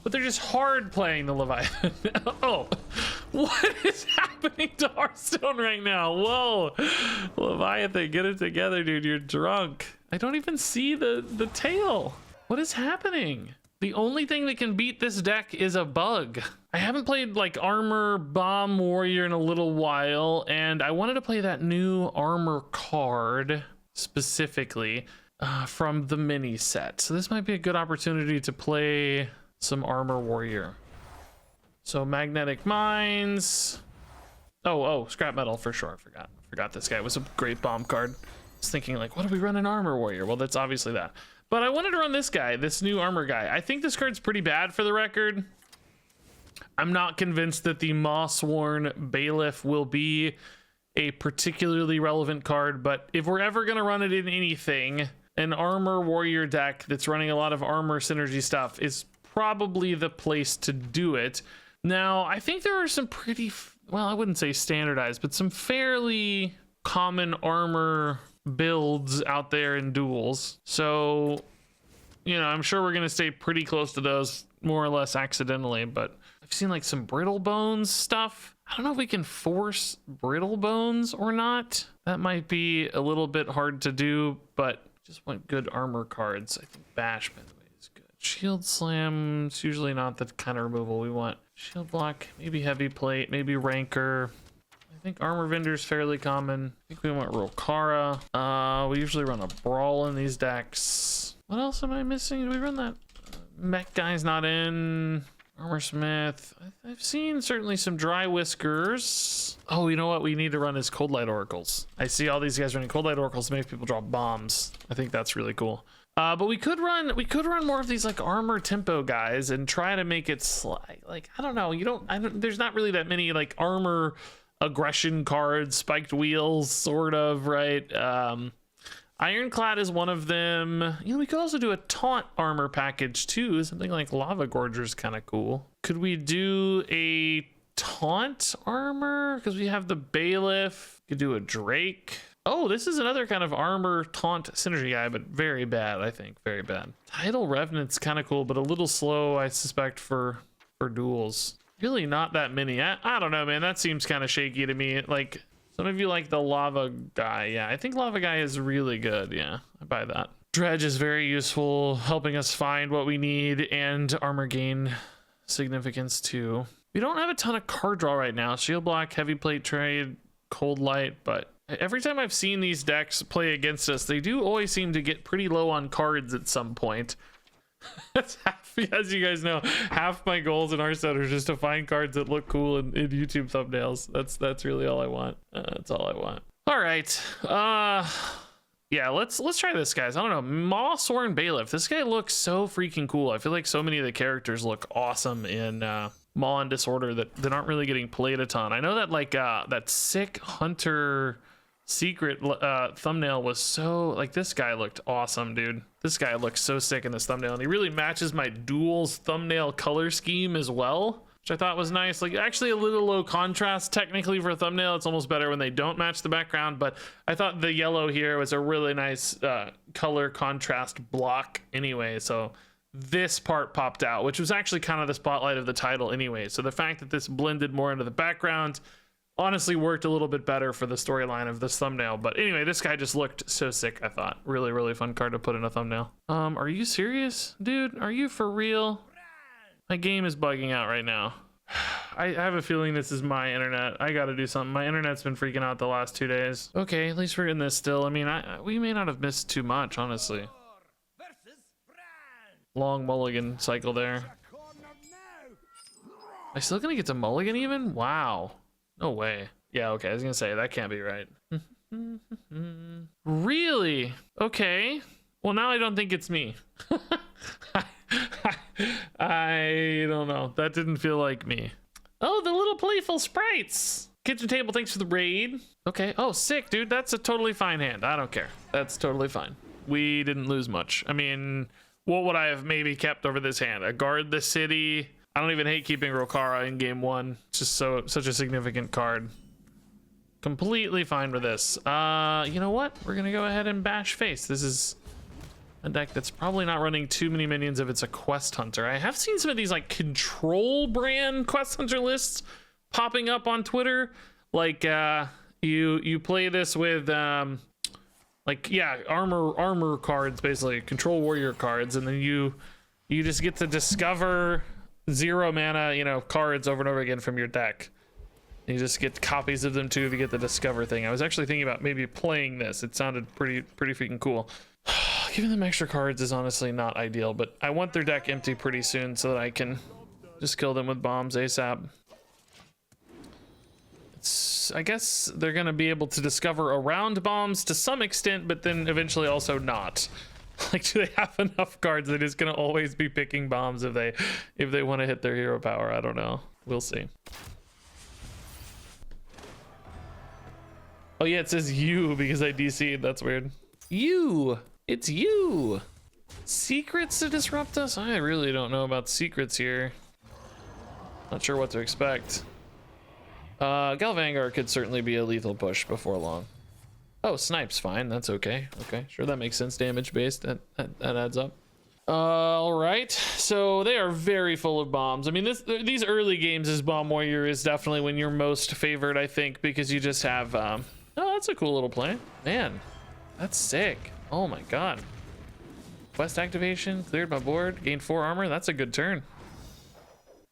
but they're just hard playing the Leviathan. Oh, what is happening to Hearthstone right now? Whoa, Leviathan, get it together, dude. You're drunk. I don't even see the tail. What is happening? The only thing that can beat this deck is a bug. I haven't played like Armor Bomb Warrior in a little while, and I wanted to play that new armor card specifically from the mini set. So this might be a good opportunity to play some Armor Warrior. So Magnetic Mines. Oh, Scrap Metal for sure. I forgot this guy was a great bomb card. I was thinking like, what do we run in Armor Warrior? Well, that's obviously that. But I wanted to run this guy, this new armor guy. I think this card's pretty bad for the record. I'm not convinced that the Mawsworn Bailiff will be a particularly relevant card, but if we're ever gonna run it in anything, an Armor Warrior deck that's running a lot of armor synergy stuff is probably the place to do it. Now, I think there are some pretty, well, I wouldn't say standardized, but some fairly common armor builds out there in Duels. So, you know, I'm sure we're going to stay pretty close to those more or less accidentally, but I've seen like some Brittle Bones stuff. I don't know if we can force Brittle Bones or not. That might be a little bit hard to do, but just want good armor cards. I think Bash, by the way, is good. Shield Slam is usually not the kind of removal we want. Shield Block, maybe Heavy Plate, maybe Rancor. I think Armor Vendor's fairly common. I think we want Rokara. We usually run a Brawl in these decks. What else am I missing? Do we run that? Mech guy's not in. Armor Smith. I've seen certainly some Dry Whiskers. Oh, you know what we need to run is Cold Light Oracles. I see all these guys running Cold Light Oracles to make people drop bombs. I think that's really cool. But we could run more of these like armor tempo guys and try to make it like, I don't know. There's not really that many like armor aggression cards, spiked wheels, sort of, right? Ironclad is one of them. You know, we could also do a taunt armor package too. Something like Lava Gorger is kind of cool. Could we do a taunt armor? Because we have the Bailiff. Could do a Drake. Oh, this is another kind of armor taunt synergy guy, but very bad, I think. Very bad. Tidal Revenant's kind of cool, but a little slow, I suspect, for Duels. Really not that many. I don't know, man. That seems kind of shaky to me. Like, some of you like the Lava Guy. Yeah, I think Lava Guy is really good. Yeah, I buy that. Dredge is very useful, helping us find what we need and armor gain significance too. We don't have a ton of card draw right now. Shield Block, Heavy Plate Trade, Cold Light, but every time I've seen these decks play against us, they do always seem to get pretty low on cards at some point. That's half, as you guys know, half my goals in Hearthstone are just to find cards that look cool in YouTube thumbnails. That's really all I want. That's all I want. All right. Yeah, let's try this, guys. I don't know. Mawsworn Bailiff. This guy looks so freaking cool. I feel like so many of the characters look awesome in Maw and Disorder that aren't really getting played a ton. I know that like that sick Hunter secret thumbnail was so, like, this guy looked awesome, dude. This guy looks so sick in this thumbnail, and he really matches my Duels thumbnail color scheme as well, which I thought was nice. Like, actually a little low contrast technically for a thumbnail. It's almost better when they don't match the background, but I thought the yellow here was a really nice color contrast block anyway, so this part popped out, which was actually kind of the spotlight of the title anyway. So the fact that this blended more into the background honestly worked a little bit better for the storyline of this thumbnail. But anyway, this guy just looked so sick, I thought. Really, really fun card to put in a thumbnail. Are you serious? Dude, are you for real? My game is bugging out right now. I have a feeling this is my internet. I gotta do something. My internet's been freaking out the last 2 days. Okay, at least we're in this still. I mean, we may not have missed too much, honestly. Long mulligan cycle there. Am I still gonna get to mulligan even? Wow. No way. Yeah, okay, I was gonna say, that can't be right. Really? Okay. Well, now I don't think it's me. I don't know. That didn't feel like me. Oh, the little playful sprites. Kitchen table, thanks for the raid. Okay. Oh, sick, dude. That's a totally fine hand. I don't care. That's totally fine. We didn't lose much. I mean, what would I have maybe kept over this hand? A Guard the City. I don't even hate keeping Rokara in game one. It's just such a significant card. Completely fine with this. You know what? We're gonna go ahead and bash face. This is a deck that's probably not running too many minions if it's a quest hunter. I have seen some of these like control brand quest hunter lists popping up on Twitter. Like you play this with like, yeah, armor cards, basically control warrior cards, and then you just get to discover 0 mana, you know, cards over and over again from your deck. You just get copies of them too if you get the discover thing. I was actually thinking about maybe playing this. It sounded pretty freaking cool. Giving them extra cards is honestly not ideal, but I want their deck empty pretty soon so that I can just kill them with bombs ASAP. I guess they're gonna be able to discover around bombs to some extent, but then eventually also not. Like, do they have enough cards that it's gonna always be picking bombs if they want to hit their hero power? I don't know. We'll see. Oh yeah, it says you because I DC'd. That's weird. You. It's you. Secrets to disrupt us? I really don't know about secrets here. Not sure what to expect. Galvangar could certainly be a lethal push before long. Oh, snipe's fine. That's okay. Okay, sure, that makes sense. Damage based. That adds up. All right. So they are very full of bombs. I mean, these early games as Bomb Warrior is definitely when you're most favored, I think, because you just have. Oh, that's a cool little play, man. That's sick. Oh my god. Quest activation, cleared my board, gained 4 armor. That's a good turn.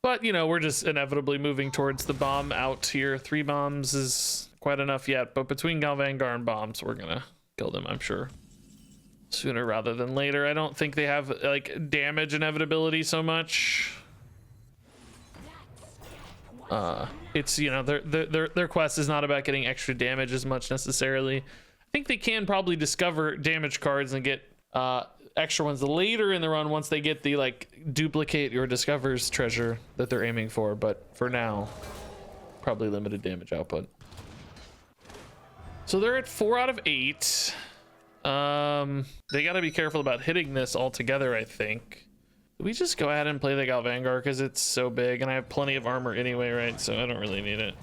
But, you know, we're just inevitably moving towards the bomb out here. 3 bombs is quite enough yet, but between Galvangar and bombs, we're gonna kill them, I'm sure. Sooner rather than later. I don't think they have, like, damage inevitability so much. It's, you know, their quest is not about getting extra damage as much necessarily. I think they can probably discover damage cards and get extra ones later in the run once they get the like duplicate your discovers treasure that they're aiming for, but for now probably limited damage output. So they're at 4 out of 8. They got to be careful about hitting this altogether, I think. We just go ahead and play the Galvangar because it's so big and I have plenty of armor anyway, right? So I don't really need it.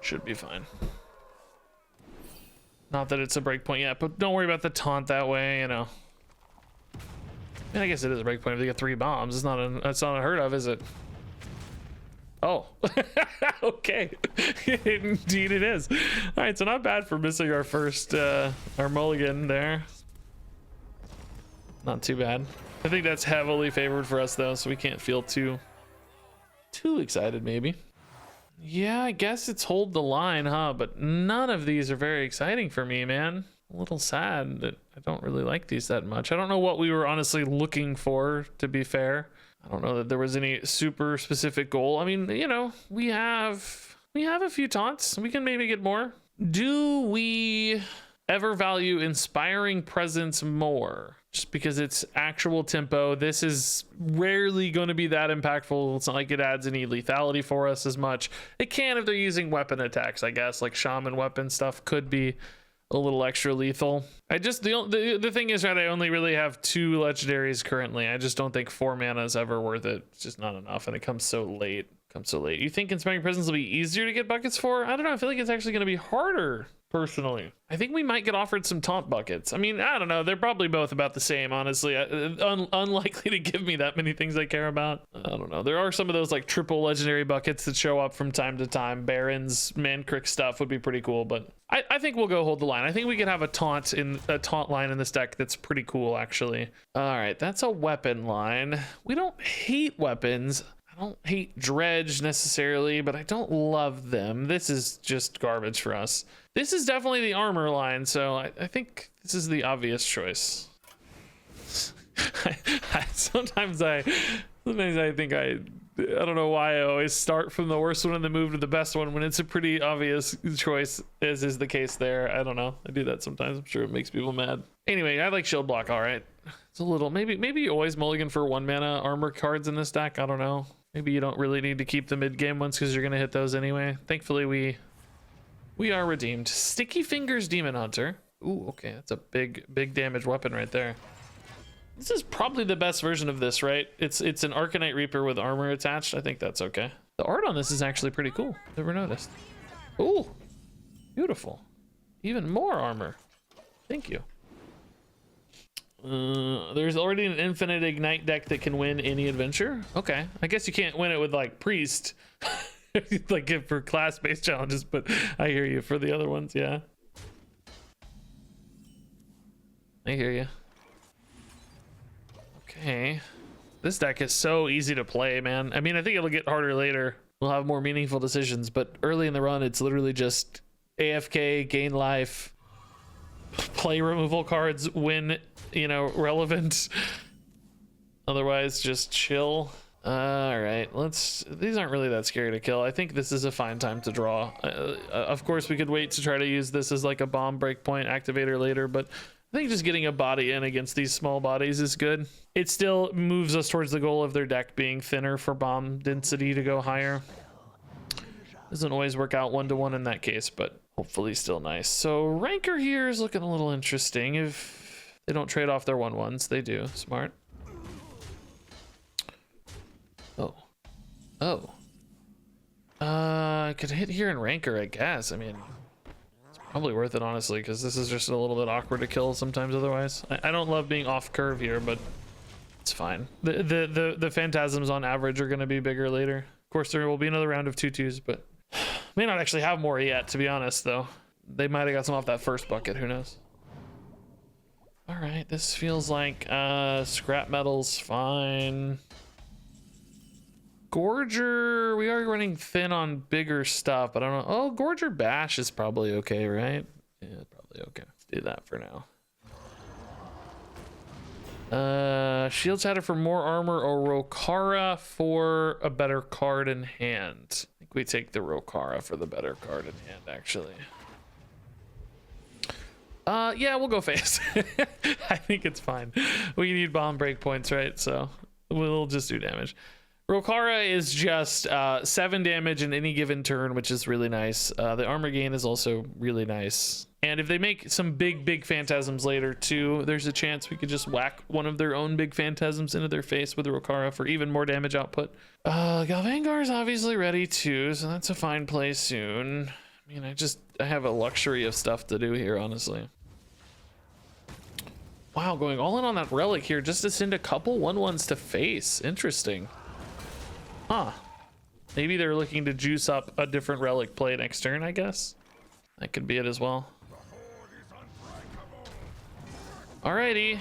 Should be fine. Not that it's a breakpoint yet, but don't worry about the taunt that way, you know. I mean, I guess it is a breakpoint if they get 3 bombs. It's not unheard of, is it? Oh, okay. Indeed it is. All right, so not bad for missing our first, our mulligan there. Not too bad. I think that's heavily favored for us though, so we can't feel too excited maybe. Yeah, I guess it's hold the line, huh? But none of these are very exciting for me, man. A little sad that I don't really like these that much. I don't know what we were honestly looking for, to be fair. I don't know that there was any super specific goal. I mean, you know, we have a few taunts. We can maybe get more. Do we ever value inspiring presence more? Just because it's actual tempo. This is rarely going to be that impactful. It's not like it adds any lethality for us as much. It can if they're using weapon attacks, I guess, like shaman weapon stuff could be a little extra lethal. I just, the thing is that I only really have 2 legendaries currently. I just don't think 4 mana is ever worth it. It's just not enough, and it comes so late. You think inspiring presence will be easier to get buckets for? I don't know. I feel like it's actually going to be harder, personally. I think we might get offered some taunt buckets. I mean, I don't know. They're probably both about the same, honestly. Unlikely to give me that many things I care about. I don't know. There are some of those like triple legendary buckets that show up from time to time. Barons, Mancrick stuff would be pretty cool, but I think we'll go hold the line. I think we can have a taunt line in this deck that's pretty cool, actually. All right, that's a weapon line. We don't hate weapons. I don't hate Dredge necessarily, but I don't love them. This is just garbage for us. This is definitely the armor line, so I think this is the obvious choice. Sometimes I think I don't know why I always start from the worst one and then move to the best one when it's a pretty obvious choice, as is the case there. I don't know. I do that sometimes. I'm sure it makes people mad. Anyway, I like shield block. All right. It's a little, maybe you always mulligan for 1 mana armor cards in this deck. I don't know. Maybe you don't really need to keep the mid-game ones because you're going to hit those anyway. Thankfully, we are redeemed. Sticky Fingers Demon Hunter. Ooh, okay. That's a big damage weapon right there. This is probably the best version of this, right? It's an Arcanite Reaper with armor attached. I think that's okay. The art on this is actually pretty cool. Never noticed. Ooh, beautiful. even more armor. Thank you. There's already an infinite ignite deck that can win any adventure. Okay, I guess you can't win it with like priest, like for class-based challenges, but I hear you for the other ones. Yeah, I hear you. Okay, this deck is so easy to play, man. I mean, I think it'll get harder later. We'll have more meaningful decisions, but early in the run, it's literally just AFK, gain life, play removal cards, win, you know, relevant. Otherwise, just chill. All right, these aren't really that scary to kill. I think this is a fine time to draw. Of course, we could wait to try to use this as like a bomb breakpoint activator later, but I think just getting a body in against these small bodies is good. It still moves us towards the goal of their deck being thinner for bomb density to go higher. Doesn't always work out 1-to-1 in that case, but hopefully still nice. So Ranker here is looking a little interesting. If they don't trade off their 1/1s, they do. Smart. Oh. I could hit here in Ranker, I guess. I mean, it's probably worth it, honestly, because this is just a little bit awkward to kill sometimes otherwise. I don't love being off curve here, but it's fine. The phantasms on average are going to be bigger later. Of course, there will be another round of 2/2s, but may not actually have more yet, to be honest, though. They might have got some off that first bucket. Who knows? All right, this feels like scrap metal's fine. Gorger, we are running thin on bigger stuff, but I don't know. Oh, Gorger Bash is probably okay, right? Yeah, probably okay. Let's do that for now. Shield Shatter for more armor or Rokara for a better card in hand. I think we take the Rokara for the better card in hand, actually. Yeah, we'll go face. I think it's fine. We need bomb break points, right? So we'll just do damage. Rokara is just 7 damage in any given turn, which is really nice. The armor gain is also really nice. And if they make some big phantasms later too, there's a chance we could just whack one of their own big phantasms into their face with the Rokara for even more damage output. Galvangar is obviously ready too, so that's a fine play soon. I mean, I have a luxury of stuff to do here, honestly. Wow, going all in on that relic here just to send a couple 1/1s to face. Interesting. Huh. Maybe they're looking to juice up a different relic play next turn, I guess. That could be it as well. Alrighty.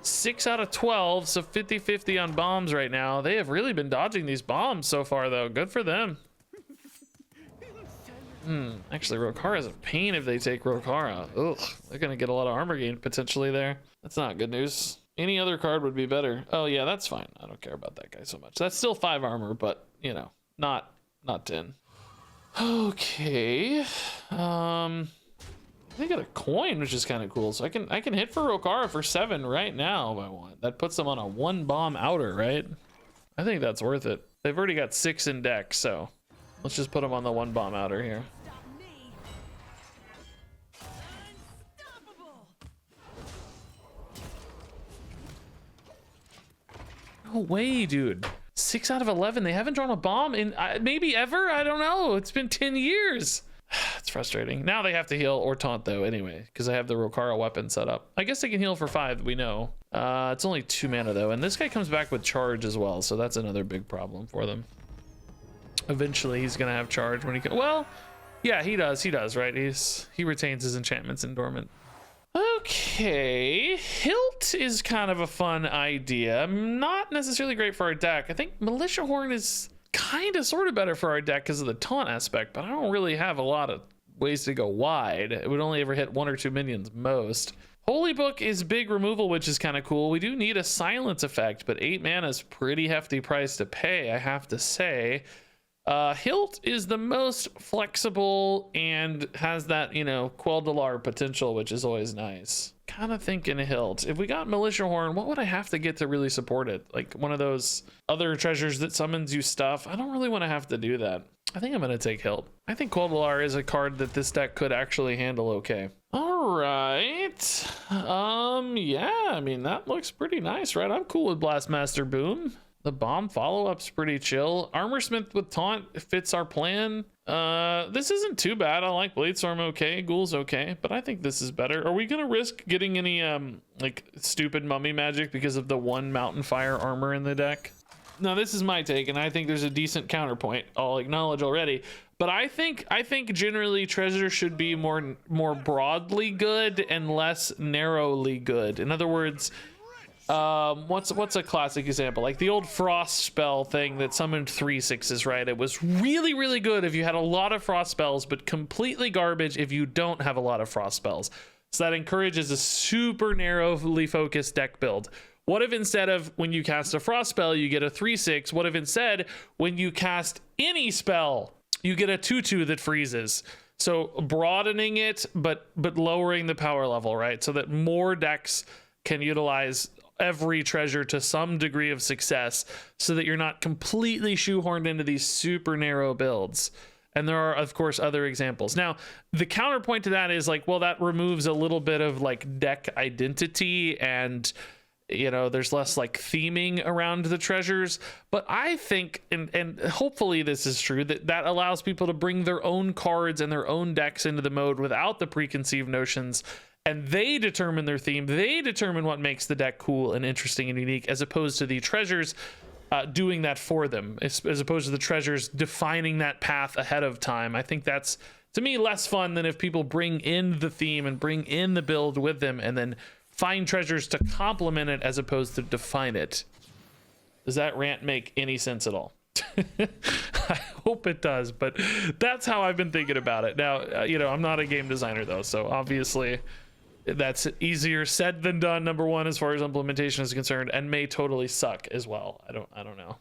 6 out of 12, so 50-50 on bombs right now. They have really been dodging these bombs so far, though. Good for them. Actually, Rokara is a pain if they take Rokara. Ugh, they're gonna get a lot of armor gain potentially there. That's not good news. Any other card would be better. Oh yeah, that's fine. I don't care about that guy so much. That's still 5 armor, but you know, not 10. Okay. They got a coin, which is kind of cool. So I can hit for Rokara for 7 right now if I want. That puts them on a 1 bomb outer, right? I think that's worth it. They've already got 6 in deck, so let's just put them on the 1 bomb outer here. No way, dude. 6 out of 11. They haven't drawn a bomb in maybe ever. I don't know. It's been 10 years. It's frustrating. Now they have to heal or taunt though anyway, because I have the Rokara weapon set up. I guess they can heal for 5, we know. It's only 2 mana though, and this guy comes back with charge as well, so that's another big problem for them. Eventually he's gonna have charge when he can. Well, yeah, he does, right? He retains his enchantments in dormant. Okay, Hilt is kind of a fun idea. Not necessarily great for our deck. I think Militia Horn is kind of sort of better for our deck because of the taunt aspect, but I don't really have a lot of ways to go wide. It would only ever hit 1 or 2 minions most. Holy Book is big removal, which is kind of cool. We do need a silence effect, but 8 mana is pretty hefty price to pay, I have to say. Hilt is the most flexible and has that, you know, Quel'Dalar potential, which is always nice. Kind of thinking Hilt. If we got Militia Horn, what would I have to get to really support it? Like one of those other treasures that summons you stuff. I don't really want to have to do that. I think I'm going to take Hilt. I think Quel'Dalar is a card that this deck could actually handle okay. All right. Yeah, I mean, that looks pretty nice, right? I'm cool with Blastmaster Boom. The bomb follow-up's pretty chill. Armorsmith with taunt fits our plan. This isn't too bad. I like Bladestorm okay, Ghoul's okay, but I think this is better. Are we gonna risk getting any like stupid mummy magic because of the one Mountain Fire armor in the deck? Now this is my take, and I think there's a decent counterpoint I'll acknowledge already, but I think generally treasure should be more broadly good and less narrowly good. In other words, what's a classic example? Like the old frost spell thing that summoned 3/6s, right? It was really good if you had a lot of frost spells, but completely garbage if you don't have a lot of frost spells. So that encourages a super narrowly focused deck build. What if instead of when you cast a frost spell you get a 3/6? What if instead when you cast any spell you get a 2/2 that freezes? So broadening it but lowering the power level, right? So that more decks can utilize every treasure to some degree of success, so that you're not completely shoehorned into these super narrow builds. And there are of course other examples. Now the counterpoint to that is like, well, that removes a little bit of like deck identity, and you know, there's less like theming around the treasures. But I think, and hopefully this is true, that allows people to bring their own cards and their own decks into the mode without the preconceived notions, and they determine their theme. They determine what makes the deck cool and interesting and unique, as opposed to the treasures doing that for them, as opposed to the treasures defining that path ahead of time. I think that's, to me, less fun than if people bring in the theme and bring in the build with them and then find treasures to complement it as opposed to define it. Does that rant make any sense at all? I hope it does, but that's how I've been thinking about it. Now, you know, I'm not a game designer though, so obviously that's easier said than done, number one, as far as implementation is concerned, and may totally suck as well. I don't know.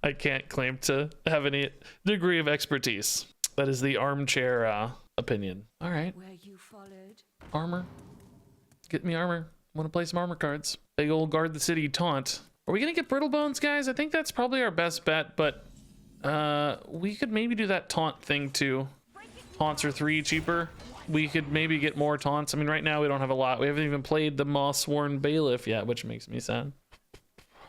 I can't claim to have any degree of expertise. That is the armchair opinion. All right. Where you followed. Armor. Get me armor. Want to play some armor cards. Big old guard the city taunt. Are we gonna get brittle bones, guys? I think that's probably our best bet, but we could maybe do that taunt thing too. Taunts are 3 cheaper. We could maybe get more taunts. I mean, right now we don't have a lot. We haven't even played the Mawsworn Bailiff yet, which makes me sad.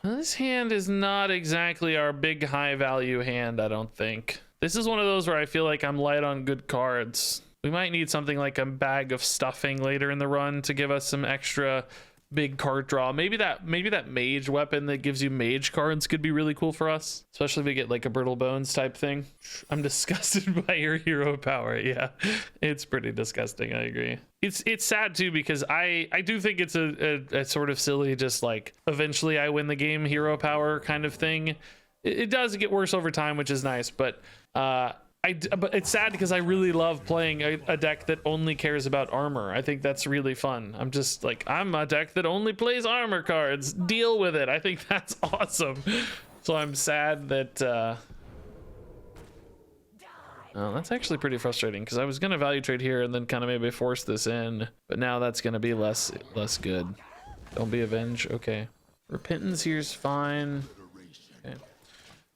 This hand is not exactly our big high value hand, I don't think. This is one of those where I feel like I'm light on good cards. We might need something like a bag of stuffing later in the run to give us some extra big card draw. Maybe that mage weapon that gives you mage cards could be really cool for us, especially if we get like a brittle bones type thing. I'm disgusted by your hero power. Yeah, it's pretty disgusting. I agree. It's sad too, because I do think it's a sort of silly, just like eventually I win the game hero power kind of thing. It does get worse over time, which is nice, but but it's sad because I really love playing a deck that only cares about armor. I think that's really fun. I'm just like, I'm a deck that only plays armor cards. Deal with it. I think that's awesome. So I'm sad that oh, that's actually pretty frustrating, because I was gonna value trade here and then kind of maybe force this in, but now that's gonna be less good. Don't be avenged. Okay, repentance here's fine. Okay.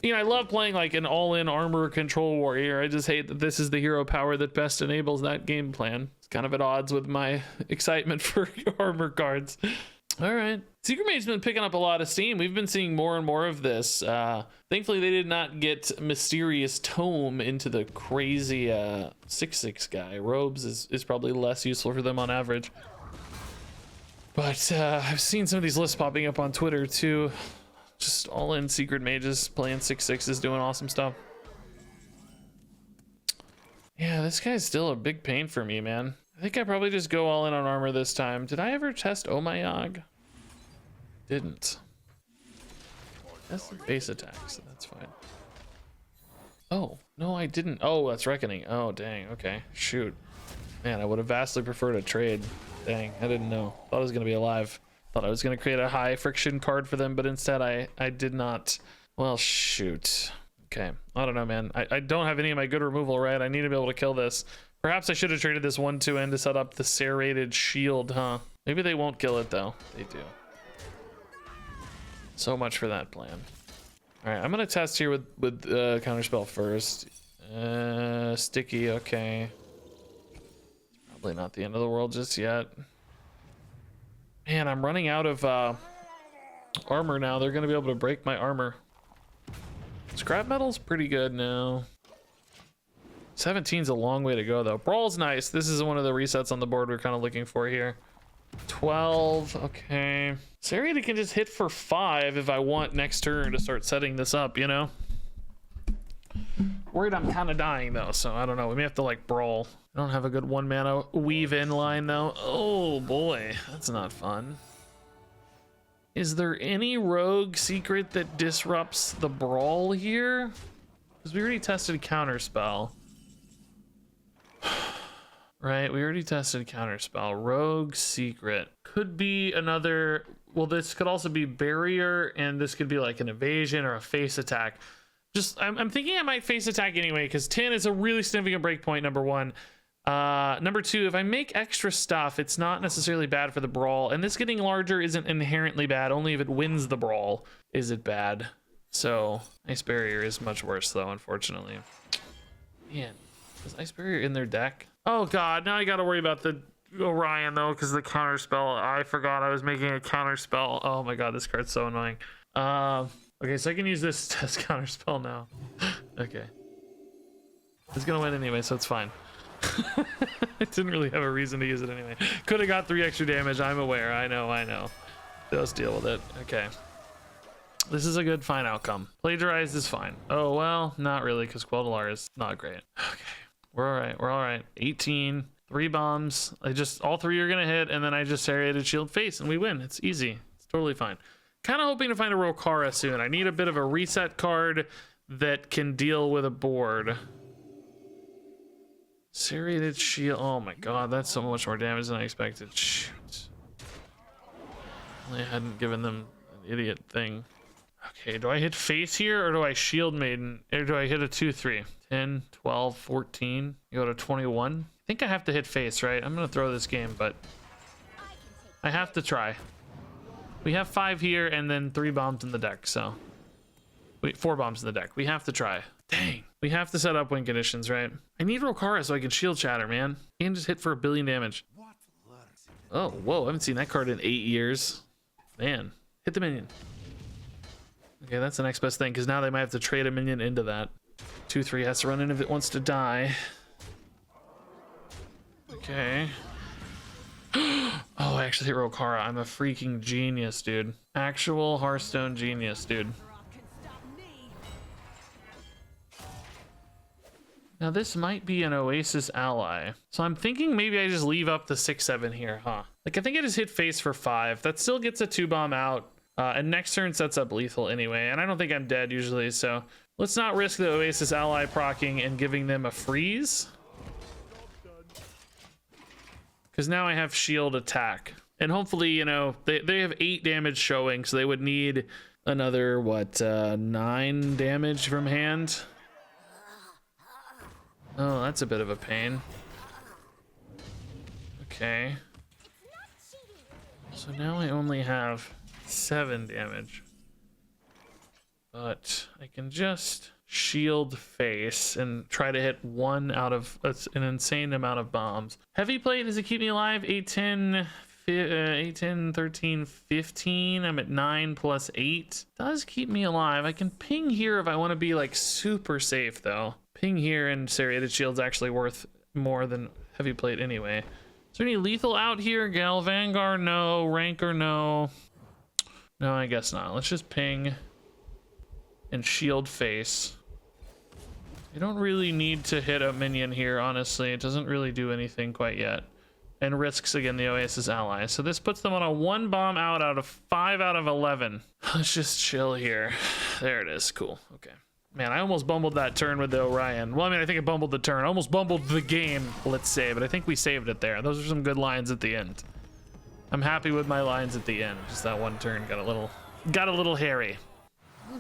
You know, I love playing like an all-in armor control warrior. I just hate that this is the hero power that best enables that game plan. It's kind of at odds with my excitement for armor cards. All right. Secret Mage's been picking up a lot of steam. We've been seeing more and more of this. Thankfully, they did not get Mysterious Tome into the crazy 6/6 guy. Robes is probably less useful for them on average. But I've seen some of these lists popping up on Twitter too. Just all in Secret Mages playing 6/6s, doing awesome stuff. Yeah, this guy's still a big pain for me, man. I think I probably just go all in on armor this time. Did I ever test Omayag? Didn't. That's the base attack, so that's fine. Oh, no, I didn't. Oh, that's Reckoning. Oh, dang. Okay, shoot. Man, I would have vastly preferred a trade. Dang, I didn't know. Thought I was going to be alive. Thought I was going to create a high friction card for them, but instead I did not. Well, shoot. Okay, I don't know, man. I don't have any of my good removal, right? I need to be able to kill this. Perhaps I should have traded this 1/2 in to set up the serrated shield, huh? Maybe they won't kill it, though. They do. So much for that plan. All right, I'm going to test here with Counterspell first. Sticky, okay. Probably not the end of the world just yet. Man, I'm running out of armor now. They're going to be able to break my armor. Scrap metal's pretty good now. 17's a long way to go though. Brawl's nice. This is one of the resets on the board we're kind of looking for here. 12, okay. Seriata can just hit for 5 if I want next turn to start setting this up, you know? Worried I'm kind of dying though, so I don't know. We may have to like brawl. I don't have a good 1 mana weave in line though. Oh boy, that's not fun. Is there any rogue secret that disrupts the brawl here? Because we already tested counterspell. Right, we already tested counterspell. Rogue secret could be another. Well, this could also be barrier, and this could be like an evasion or a face attack. Just I'm thinking I might face attack anyway, because 10 is a really significant breakpoint, number 1. Number 2, if I make extra stuff, it's not necessarily bad for the brawl, and this getting larger isn't inherently bad. Only if it wins the brawl is it bad. So ice barrier is much worse though, unfortunately. Man, is ice barrier in their deck? Oh god, now I gotta worry about the Orion though, because the counter spell. I forgot I was making a counter spell. Oh my god, this card's so annoying. Okay, so I can use this as counter spell now. Okay, it's gonna win anyway, so it's fine. I didn't really have a reason to use it anyway. Could have got 3 extra damage. I'm aware. I know. Let's deal with it. Okay, this is a good fine outcome. Plagiarized is fine. Oh well, not really, because Quel'Dalar is not great. Okay. We're all right. 18, 3 bombs. All 3 are gonna hit, and then I just serrated shield face, and we win. It's easy. It's totally fine. Kind of hoping to find a Rokara soon. I need a bit of a reset card that can deal with a board. Serrated shield. Oh my god, that's so much more damage than I expected. Shoot. I hadn't given them an idiot thing. Okay, do I hit face here, or do I shield maiden, or do I hit a 2-3? 10, 12, 14, you go to 21. I think I have to hit face, right? I'm gonna throw this game, but I have to try. We have 5 here and then 3 bombs in the deck, so wait, 4 bombs in the deck. We have to try. Dang, we have to set up win conditions, right? I need Rokara so I can shield shatter, man. He can just hit for 1 billion damage. Oh, whoa, I haven't seen that card in 8 years. Man, hit the minion. Okay, that's the next best thing, because now they might have to trade a minion into that. 2-3 has to run in if it wants to die. Okay. Oh, I actually hit Rokara. I'm a freaking genius, dude. Actual Hearthstone genius, dude. Now this might be an Oasis ally. So I'm thinking maybe I just leave up the 6-7 here, huh? Like I think I just hit face for 5. That still gets a 2-bomb out. And next turn sets up lethal anyway. And I don't think I'm dead usually, so let's not risk the Oasis ally proccing and giving them a freeze. Because now I have shield attack. And hopefully, you know, they have 8 damage showing, so they would need another, what, 9 damage from hand? Oh, that's a bit of a pain. Okay. So now I only have 7 damage. But I can just shield face and try to hit 1 out of an insane amount of bombs. Heavy plate, does it keep me alive? 8, 10, 13, 15. I'm at 9 plus 8. Does keep me alive. I can ping here if I want to be like super safe though. Ping here and serrated shield's actually worth more than heavy plate anyway. Is there any lethal out here? Gal Vanguard, no. Ranker, no. No, I guess not. Let's just ping and shield face. You don't really need to hit a minion here, honestly. It doesn't really do anything quite yet. And risks, again, the Oasis ally. So this puts them on a 1 bomb out of 5 out of 11. Let's just chill here. There it is. Cool. Okay. Man, I almost bumbled that turn with the Orion. Well, I mean, I think I bumbled the turn. I almost bumbled the game, let's say, but I think we saved it there. Those are some good lines at the end. I'm happy with my lines at the end. Just that one turn got a little hairy.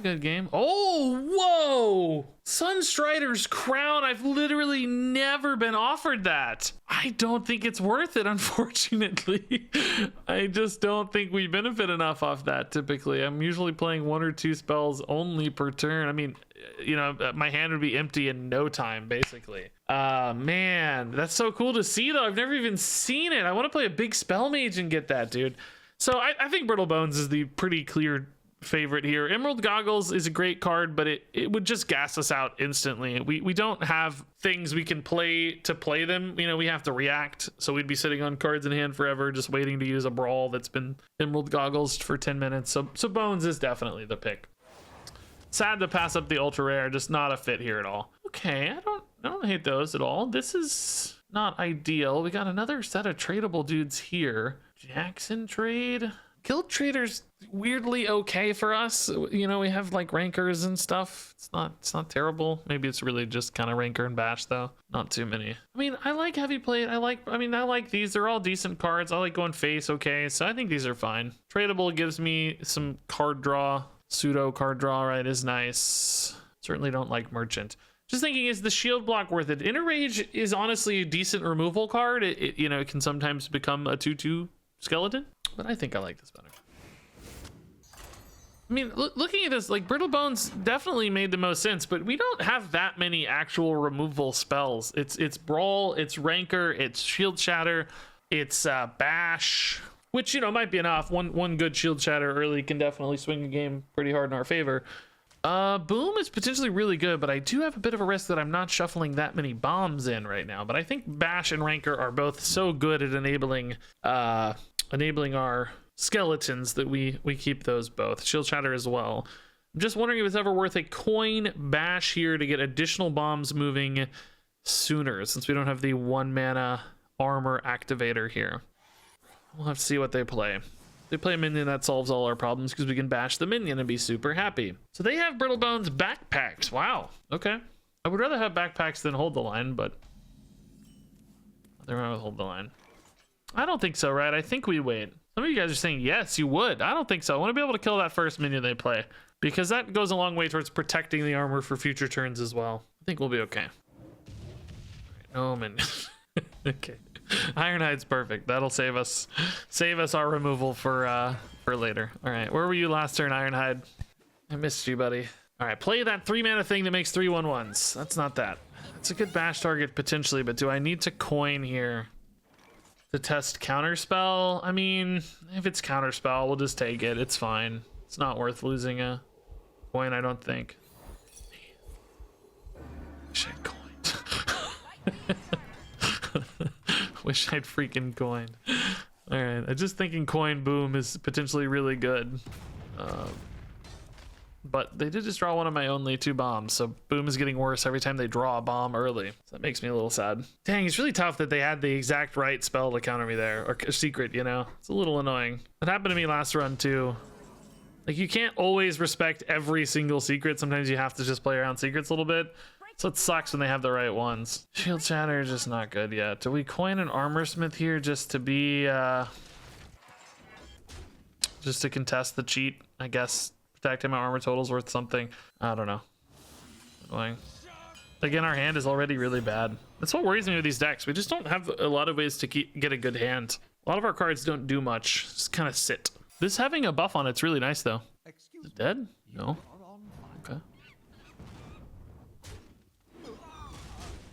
Good game. Oh, whoa! Sunstrider's crown. I've literally never been offered that. I don't think it's worth it, unfortunately. I just don't think we benefit enough off that typically. I'm usually playing 1 or 2 spells only per turn. I mean, you know, my hand would be empty in no time, basically. Man, that's so cool to see, though. I've never even seen it. I want to play a big spell mage and get that, dude. So I think Brittle Bones is the pretty clear favorite here. Emerald Goggles is a great card, but it would just gas us out instantly. We don't have things we can play to play them. You know, we have to react, so we'd be sitting on cards in hand forever just waiting to use a brawl that's been Emerald Goggles for 10 minutes. So Bones is definitely the pick. Sad to pass up the ultra rare, just not a fit here at all. Okay, I don't hate those at all. This is not ideal. We got another set of tradable dudes here. Jackson trade. Guild Trader's weirdly okay for us. You know, we have like rankers and stuff. It's not terrible. Maybe it's really just kind of ranker and bash though. Not too many. I mean, I like heavy plate. I like these. They're all decent cards. I like going face okay. So I think these are fine. Tradable gives me some card draw. Pseudo card draw, right, is nice. Certainly don't like merchant. Just thinking, is the shield block worth it? Inner Rage is honestly a decent removal card. You know, it can sometimes become a 2/2 skeleton, but I think I like this better. I mean, looking at this, like Brittle Bones definitely made the most sense, but we don't have that many actual removal spells. It's Brawl, it's Rancor, it's Shield Shatter, it's Bash, which, you know, might be enough. One good Shield Shatter early can definitely swing a game pretty hard in our favor. Boom is potentially really good, but I do have a bit of a risk that I'm not shuffling that many bombs in right now. But I think Bash and Rancor are both so good at enabling our skeletons that we keep those both. Shield Shatter as well. I'm just wondering if it's ever worth a coin Bash here to get additional bombs moving sooner, since we don't have the 1 mana armor activator here. We'll have to see what they play. They play a minion that solves all our problems because we can bash the minion and be super happy. So they have Brittle Bones backpacks. Wow. Okay. I would rather have backpacks than hold the line, but they're going to hold the line. I don't think so, right? I think we wait. Some of you guys are saying yes, you would. I don't think so. I want to be able to kill that first minion they play because that goes a long way towards protecting the armor for future turns as well. I think we'll be okay. Oh man. Okay. Ironhide's perfect. That'll save us our removal for later. All right, where were you last turn, Ironhide? I missed you, buddy. All right, play that 3 mana thing that makes 3/1/1s. That's not that. It's a good bash target potentially, but do I need to coin here to test counterspell? I mean, if it's counterspell, we'll just take it. It's fine. It's not worth losing a coin, I don't think. Wish I'd coined. Wish I'd freaking coined. All right, I'm just thinking coin boom is potentially really good. But they did just draw one of my only 2 bombs, so boom is getting worse every time they draw a bomb early. So that makes me a little sad. Dang, it's really tough that they had the exact right spell to counter me there, or secret, you know? It's a little annoying. That happened to me last run too. Like, you can't always respect every single secret. Sometimes you have to just play around secrets a little bit. So it sucks when they have the right ones. Shield Shatter is just not good yet. Do we coin an Armor Smith here just to be, just to contest the cheat, I guess? Protecting my armor total's worth something. I don't know. Annoying. Again, our hand is already really bad. That's what worries me with these decks. We just don't have a lot of ways to get a good hand. A lot of our cards don't do much. Just kind of sit. This having a buff on it's really nice though. Is it dead? No. Okay.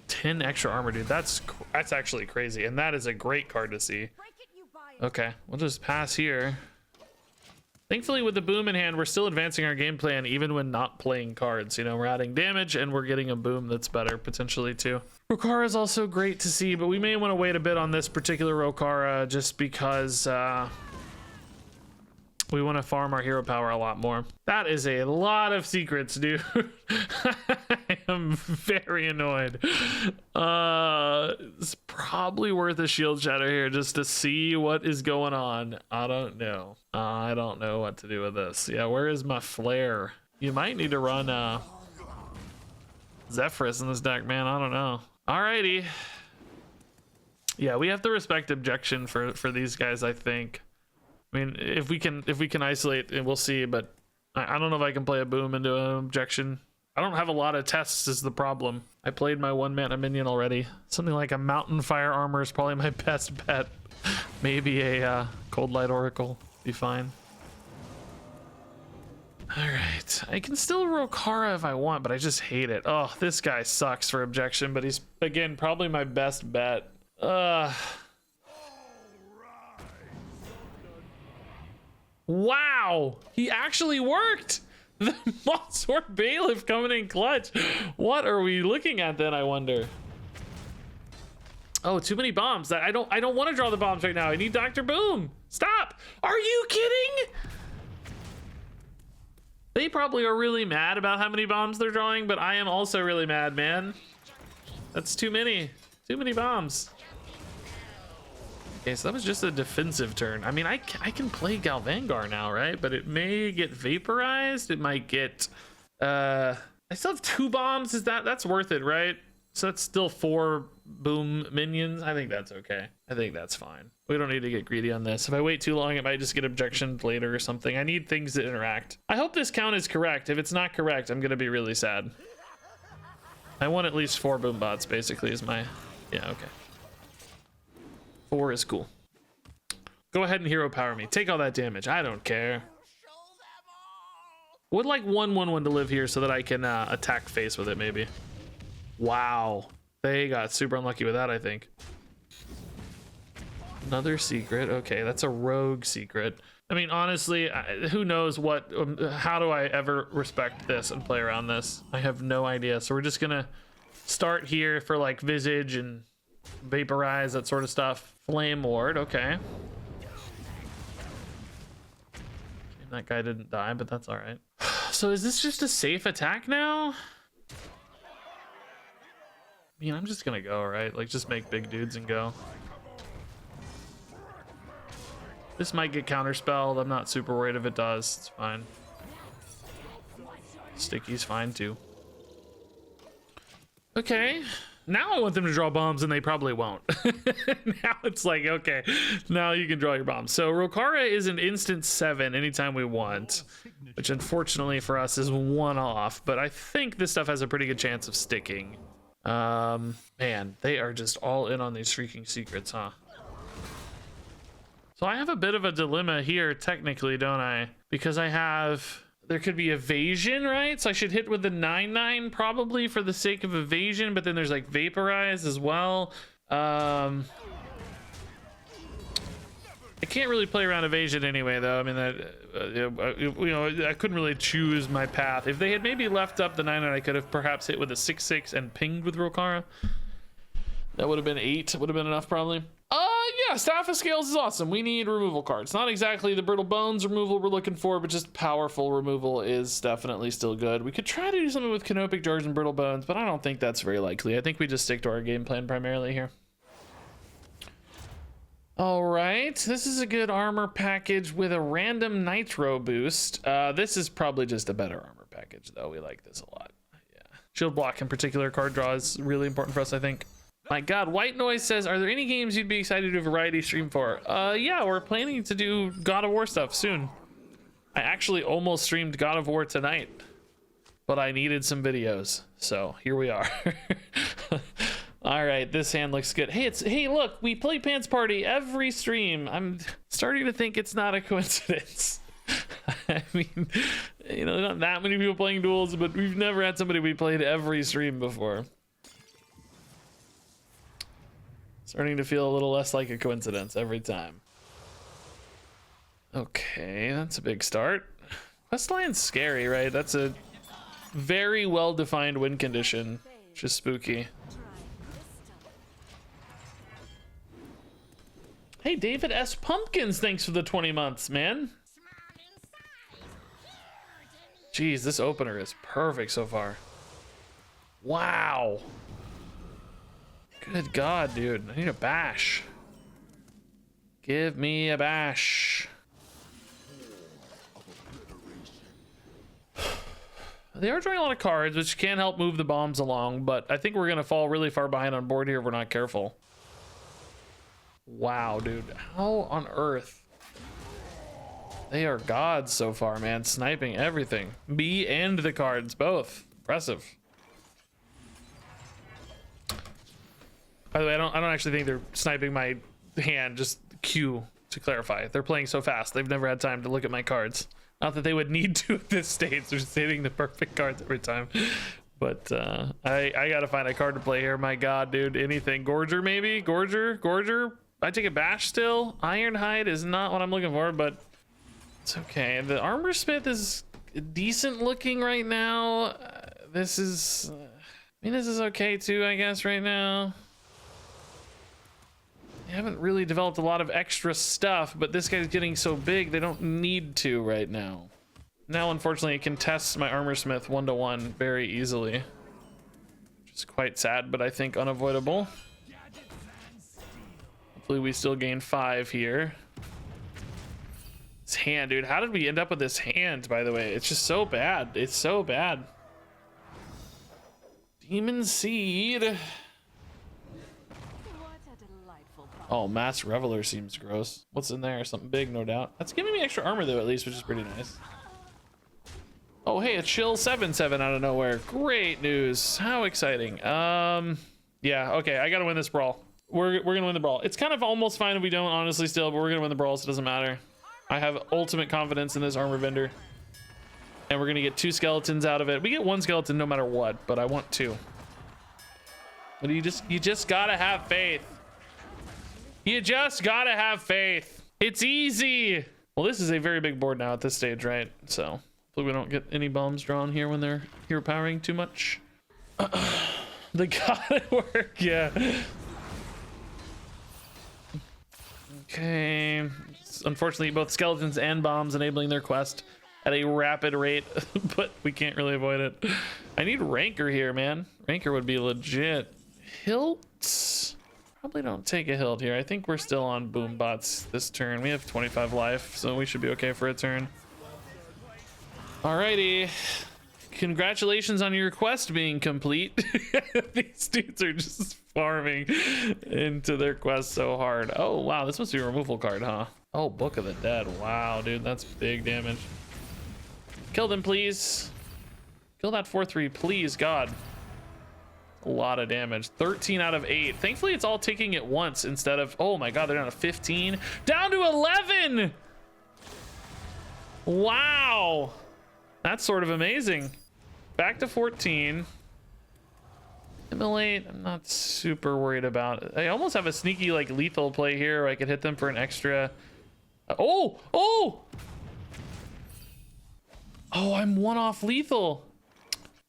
10 extra armor, dude. That's actually crazy, and that is a great card to see. Okay, we'll just pass here. Thankfully, with the boom in hand, we're still advancing our game plan even when not playing cards. You know, we're adding damage and we're getting a boom that's better potentially too. Rokara is also great to see, but we may want to wait a bit on this particular Rokara just because we want to farm our hero power a lot more. That is a lot of secrets, dude. I am very annoyed. It's probably worth a shield shatter here just to see what is going on. I don't know. I don't know what to do with this. Yeah, where is my flare? You might need to run Zephyrus in this deck, man. I don't know. Alrighty. Yeah, we have to respect objection for these guys, I think. I mean, if we can isolate, we'll see, but I don't know if I can play a boom into an objection. I don't have a lot of tests is the problem. I played my 1 mana minion already. Something like a Mountain Fire Armor is probably my best bet. Maybe a Cold Light Oracle be fine. All right, I can still Rokara if I want, but I just hate it. Oh, this guy sucks for objection, but he's, again, probably my best bet. Wow, he actually worked. The Mawsworn Bailiff coming in clutch. What are we looking at then, I wonder? Oh, too many bombs. I don't want to draw the bombs right now. I need Dr. Boom. Stop. Are you kidding? They probably are really mad about how many bombs they're drawing, but I am also really mad, man. That's too many. Too many bombs. Okay, so that was just a defensive turn. I mean, I can play Galvangar now, right? But it may get vaporized. It might get... I still have 2 bombs. That's worth it, right? So that's still 4 boom minions. I think that's okay. I think that's fine. We don't need to get greedy on this. If I wait too long, it might just get objectioned later or something. I need things that interact. I hope this count is correct. If it's not correct, I'm going to be really sad. I want at least 4 boom bots, basically, is my... Yeah, okay. 4 is cool. Go ahead and hero power me. Take all that damage. I don't care. Would like 1/1/1 to live here so that I can attack face with it, maybe. Wow. They got super unlucky with that, I think. Another secret. Okay, that's a rogue secret. I mean, honestly, who knows what... how do I ever respect this and play around this? I have no idea. So we're just gonna start here for like Visage and Vaporize, that sort of stuff. Flame Lord, okay. That guy didn't die, but that's all right. So is this just a safe attack now? I mean, I'm just gonna go, right? Like, just make big dudes and go. This might get counterspelled. I'm not super worried if it does. It's fine. Sticky's fine too. Okay. Now I want them to draw bombs and they probably won't. Now it's like, okay, now you can draw your bombs. So Rokara is an instant 7 anytime we want, which unfortunately for us is 1 off, but I think this stuff has a pretty good chance of sticking. Man, they are just all in on these freaking secrets, huh? So I have a bit of a dilemma here, technically, don't I? Because I have... There could be evasion, right? So I should hit with the 9/9 probably for the sake of evasion, but then there's like vaporize as well. I can't really play around evasion anyway, though. I mean, you know, I couldn't really choose my path. If they had maybe left up the 9/9, I could have perhaps hit with a 6/6 and pinged with Rokara. That would have been 8. Would have been enough, probably. Yeah, Staff of Scales is awesome. We need removal cards. Not exactly the Brittle Bones removal we're looking for, but just powerful removal is definitely still good. We could try to do something with Canopic Jars and Brittle Bones, but I don't think that's very likely. I think we just stick to our game plan primarily here. All right, this is a good armor package with a random nitro boost. This is probably just a better armor package, though. We like this a lot. Yeah, shield block in particular, card draw is really important for us, I think. My God, White Noise says, are there any games you'd be excited to do a variety stream for? Yeah, we're planning to do God of War stuff soon. I actually almost streamed God of War tonight, but I needed some videos, so here we are. All right, this hand looks good. Hey, look, we play Pants Party every stream. I'm starting to think it's not a coincidence. I mean, you know, not that many people playing Duels, but we've never had somebody we played every stream before. Starting to feel a little less like a coincidence every time. Okay, that's a big start. Questline's scary, right? That's a very well-defined win condition, which is spooky. Hey, David S. Pumpkins, thanks for the 20 months, man. Jeez, this opener is perfect so far. Wow. Good God, dude. I need a bash. Give me a bash. They are drawing a lot of cards, which can help move the bombs along, but I think we're going to fall really far behind on board here if we're not careful. Wow, dude. How on earth? They are gods so far, man. Sniping everything. Me and the cards, both. Impressive. By the way, I don't actually think they're sniping my hand, just Q to clarify. They're playing so fast, they've never had time to look at my cards. Not that they would need to at this stage, they're just hitting the perfect cards every time. But I gotta find a card to play here. My God, dude, anything. Gorger maybe? Gorger? I take a bash still. Ironhide is not what I'm looking for, but It's okay. The armor smith is decent looking right now. This is, I mean, this is okay too, I guess, right now. They haven't really developed a lot of extra stuff, but this guy's getting so big, they don't need to right now. Now, unfortunately, it can test my armor smith 1-to-1 very easily, which is quite sad, but I think unavoidable. Hopefully we still gain 5 here. This hand, dude, how did we end up with this hand, by the way? It's just so bad. It's so bad. Demon Seed. Oh, Mass Reveler seems gross. What's in there? Something big, no doubt. That's giving me extra armor, though, at least, which is pretty nice. Oh, hey, a chill 7/7 out of nowhere. Great news. How exciting. Yeah, okay, I gotta win this brawl. We're gonna win the brawl. It's kind of almost fine if we don't, honestly, still, but we're gonna win the brawl, so it doesn't matter. I have ultimate confidence in this armor vendor. And we're gonna get 2 skeletons out of it. We get 1 skeleton no matter what, but I want 2. But you just gotta have faith. You just gotta have faith. It's easy. Well, this is a very big board now at this stage, right? So hopefully we don't get any bombs drawn here when they're hero powering too much. They gotta work, yeah. Okay. Unfortunately, both skeletons and bombs enabling their quest at a rapid rate, but we can't really avoid it. I need Rancor here, man. Rancor would be legit. Hilt? Probably don't take a hilt here. I think we're still on boom bots this turn. We have 25 life, so we should be okay for a turn. Alrighty. Congratulations on your quest being complete. These dudes are just farming into their quest so hard. Oh, wow. This must be a removal card, huh? Oh, Book of the Dead. Wow, dude. That's big damage. Kill them, please. Kill that 4/3, please, God. A lot of damage. 13 out of 8. Thankfully, it's all ticking at once instead of... Oh, my God. They're down to 15. Down to 11! Wow. That's sort of amazing. Back to 14. Immolate, I'm not super worried about. I almost have a sneaky like lethal play here where I could hit them for an extra. Oh, I'm 1 off lethal.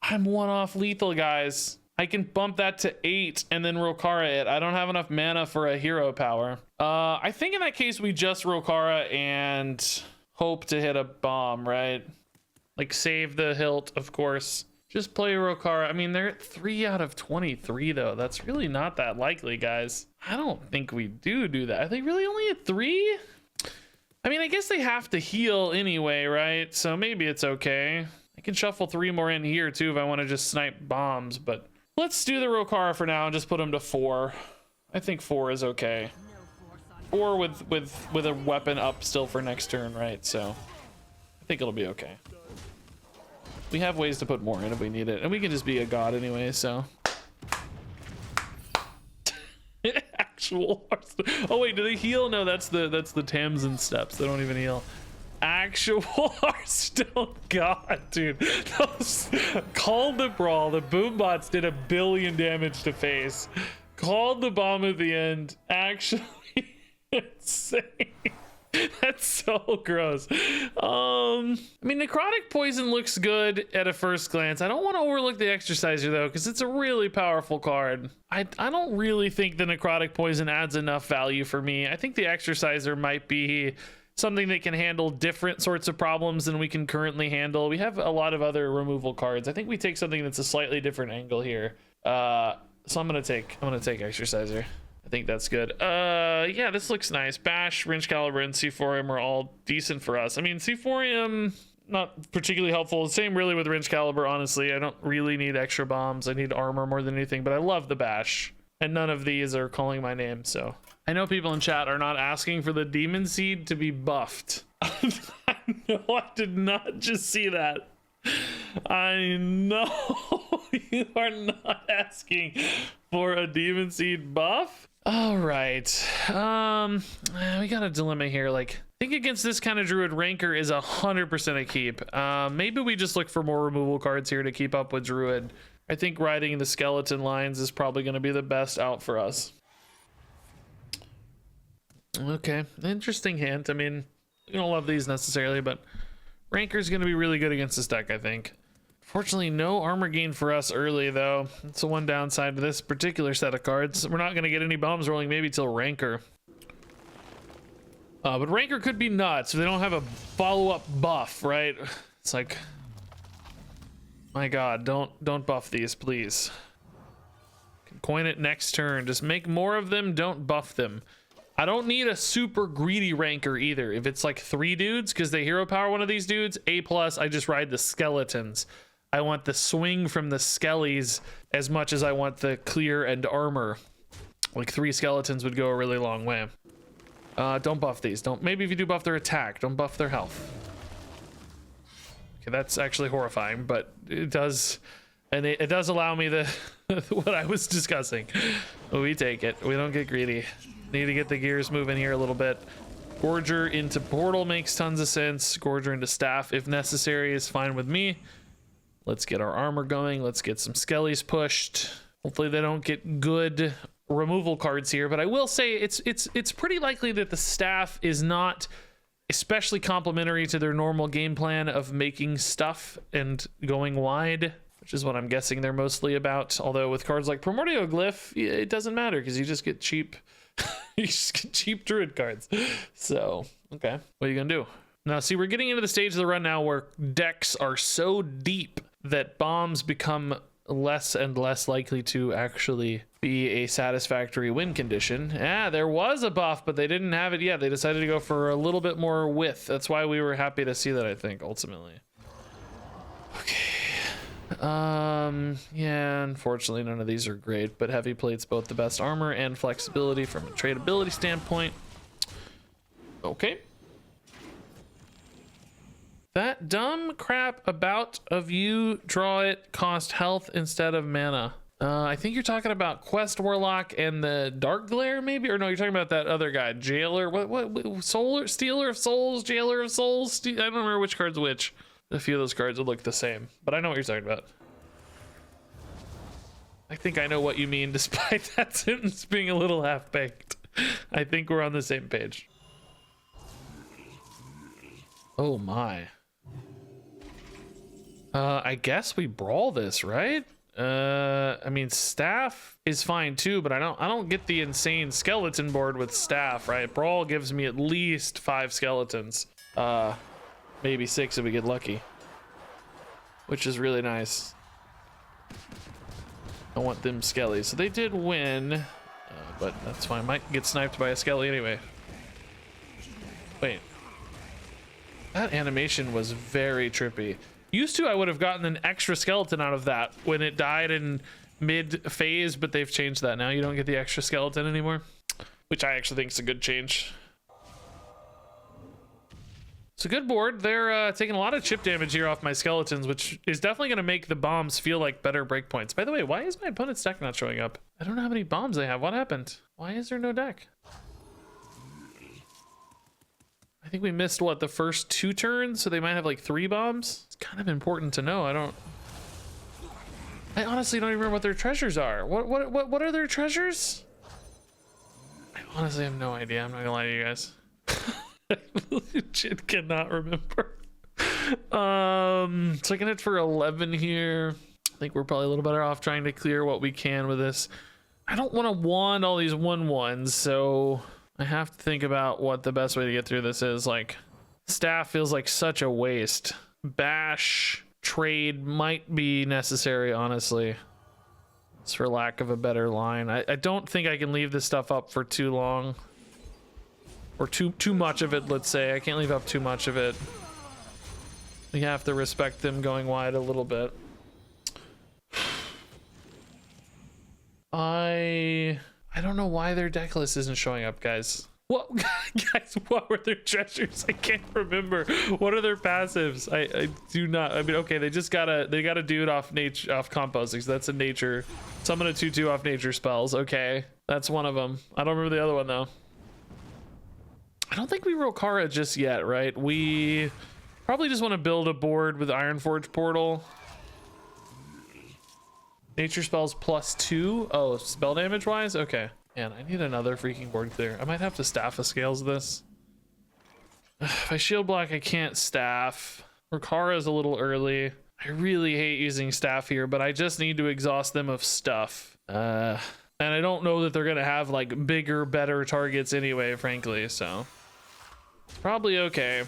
I'm 1 off lethal, guys. I can bump that to 8 and then Rokara it. I don't have enough mana for a hero power. I think in that case we just Rokara and hope to hit a bomb, right? Like save the hilt, of course. Just play Rokara. I mean, they're at 3 out of 23 though. That's really not that likely, guys. I don't think we do that. Are they really only at 3? I mean, I guess they have to heal anyway, right? So maybe it's okay. I can shuffle 3 more in here too if I want to just snipe bombs, but let's do the Rokara for now and just put them to 4. I think 4 is okay. 4 with a weapon up still for next turn, right? So I think it'll be okay. We have ways to put more in if we need it, and we can just be a god anyway, so. Actual Hearthstone. Oh wait, do they heal? No, that's the Tamsin steps. They don't even heal. Actual Hearthstone god, dude. Called the brawl. The boom bots did 1 billion damage to face. Called the bomb at the end. Actually insane. That's so gross. I mean, necrotic poison looks good at a first glance. I don't want to overlook the exerciser though, because it's a really powerful card. I don't really think the necrotic poison adds enough value for me. I think the exerciser might be something that can handle different sorts of problems than we can currently handle. We have a lot of other removal cards. I think we take something that's a slightly different angle here. So I'm gonna take exerciser. I think that's good. Yeah, this looks nice. Bash, Wrench Caliber, and Seaphorium are all decent for us. I mean, Seaphorium, not particularly helpful. Same really with Wrench Caliber, honestly. I don't really need extra bombs. I need armor more than anything, but I love the Bash. And none of these are calling my name, so. I know people in chat are not asking for the Demon Seed to be buffed. I know, I did not just see that. I know you are not asking for a Demon Seed buff. All right, we got a dilemma here. Like, I think against this kind of druid, Rancor is 100% a keep. Maybe we just look for more removal cards here to keep up with druid. I think riding the skeleton lines is probably going to be the best out for us. Okay, interesting hint. I mean, You don't love these necessarily, but Ranker's going to be really good against this deck, I think. Fortunately, no armor gain for us early, though. That's the one downside to this particular set of cards. We're not going to get any bombs rolling maybe till Ranker. But Ranker could be nuts if they don't have a follow-up buff, right? It's like, my God, don't buff these, please. Coin it next turn. Just make more of them. Don't buff them. I don't need a super greedy Ranker either. If it's like 3 dudes, because they hero power one of these dudes, A+, I just ride the skeletons. I want the swing from the skellies as much as I want the clear and armor. Like 3 skeletons would go a really long way. Don't buff these. Maybe if you do buff their attack, don't buff their health. Okay, that's actually horrifying, but it does, and it does allow me the what I was discussing. We take it. We don't get greedy. Need to get the gears moving here a little bit. Gorger into portal makes tons of sense. Gorger into staff, if necessary, is fine with me. Let's get our armor going. Let's get some skellies pushed. Hopefully they don't get good removal cards here, but I will say it's pretty likely that the staff is not especially complementary to their normal game plan of making stuff and going wide, which is what I'm guessing they're mostly about. Although with cards like Primordial Glyph, it doesn't matter because you just get cheap you just get cheap druid cards. So okay, what are you gonna do now? See, we're getting into the stage of the run now where decks are so deep that bombs become less and less likely to actually be a satisfactory win condition. Yeah, there was a buff, but they didn't have it yet. They decided to go for a little bit more width. That's why we were happy to see that, I think, ultimately. Okay. Yeah, unfortunately none of these are great, but heavy plate's both the best armor and flexibility from a tradability standpoint. Okay. That dumb crap about of you draw it cost health instead of mana. I think you're talking about Quest Warlock and the Dark Glare, maybe? Or no, you're talking about that other guy, Jailer. What Solar, Stealer of Souls, Jailer of Souls? I don't remember which card's which. A few of those cards would look the same, but I know what you're talking about. I think I know what you mean, despite that sentence being a little half-baked. I think we're on the same page. Oh my. I guess we brawl this, right? I mean, staff is fine too, but I don't get the insane skeleton board with staff, right? Brawl gives me at least 5 skeletons. Maybe 6 if we get lucky, which is really nice. I want them skellies. So they did win, but that's fine. Might get sniped by a skelly anyway. Wait. That animation was very trippy. Used to, I would have gotten an extra skeleton out of that when it died in mid-phase, but they've changed that now. You don't get the extra skeleton anymore, which I actually think is a good change. It's a good board. They're taking a lot of chip damage here off my skeletons, which is definitely going to make the bombs feel like better breakpoints. By the way, why is my opponent's deck not showing up? I don't know how many bombs they have. What happened? Why is there no deck? I think we missed, what, the first 2 turns? So they might have like 3 bombs? It's kind of important to know. I honestly don't even remember what their treasures are. What are their treasures? I honestly have no idea. I'm not gonna lie to you guys. I legit cannot remember. So I can hit for 11 here. I think we're probably a little better off trying to clear what we can with this. I don't want to wand all these 1/1s, so I have to think about what the best way to get through this is. Like, staff feels like such a waste. Bash trade might be necessary, honestly. It's for lack of a better line. I don't think I can leave this stuff up for too long. Or too much of it, let's say. I can't leave up too much of it. We have to respect them going wide a little bit. I don't know why their deck list isn't showing up, guys. What, guys, what were their treasures? I can't remember. What are their passives? I do not. I mean, okay, they got a dude off composting, so that's a nature. Summon a 2/2 off nature spells. Okay, that's one of them. I don't remember the other one though. I don't think we roll Kara just yet, right? We probably just want to build a board with Ironforge Portal. Nature spells +2. Oh, spell damage wise? Okay. Man, I need another freaking board clear. I might have to staff a scales this. If I shield block, I can't staff. Rikara's a little early. I really hate using staff here, but I just need to exhaust them of stuff. And I don't know that they're gonna have like bigger, better targets anyway, frankly, so it's probably okay.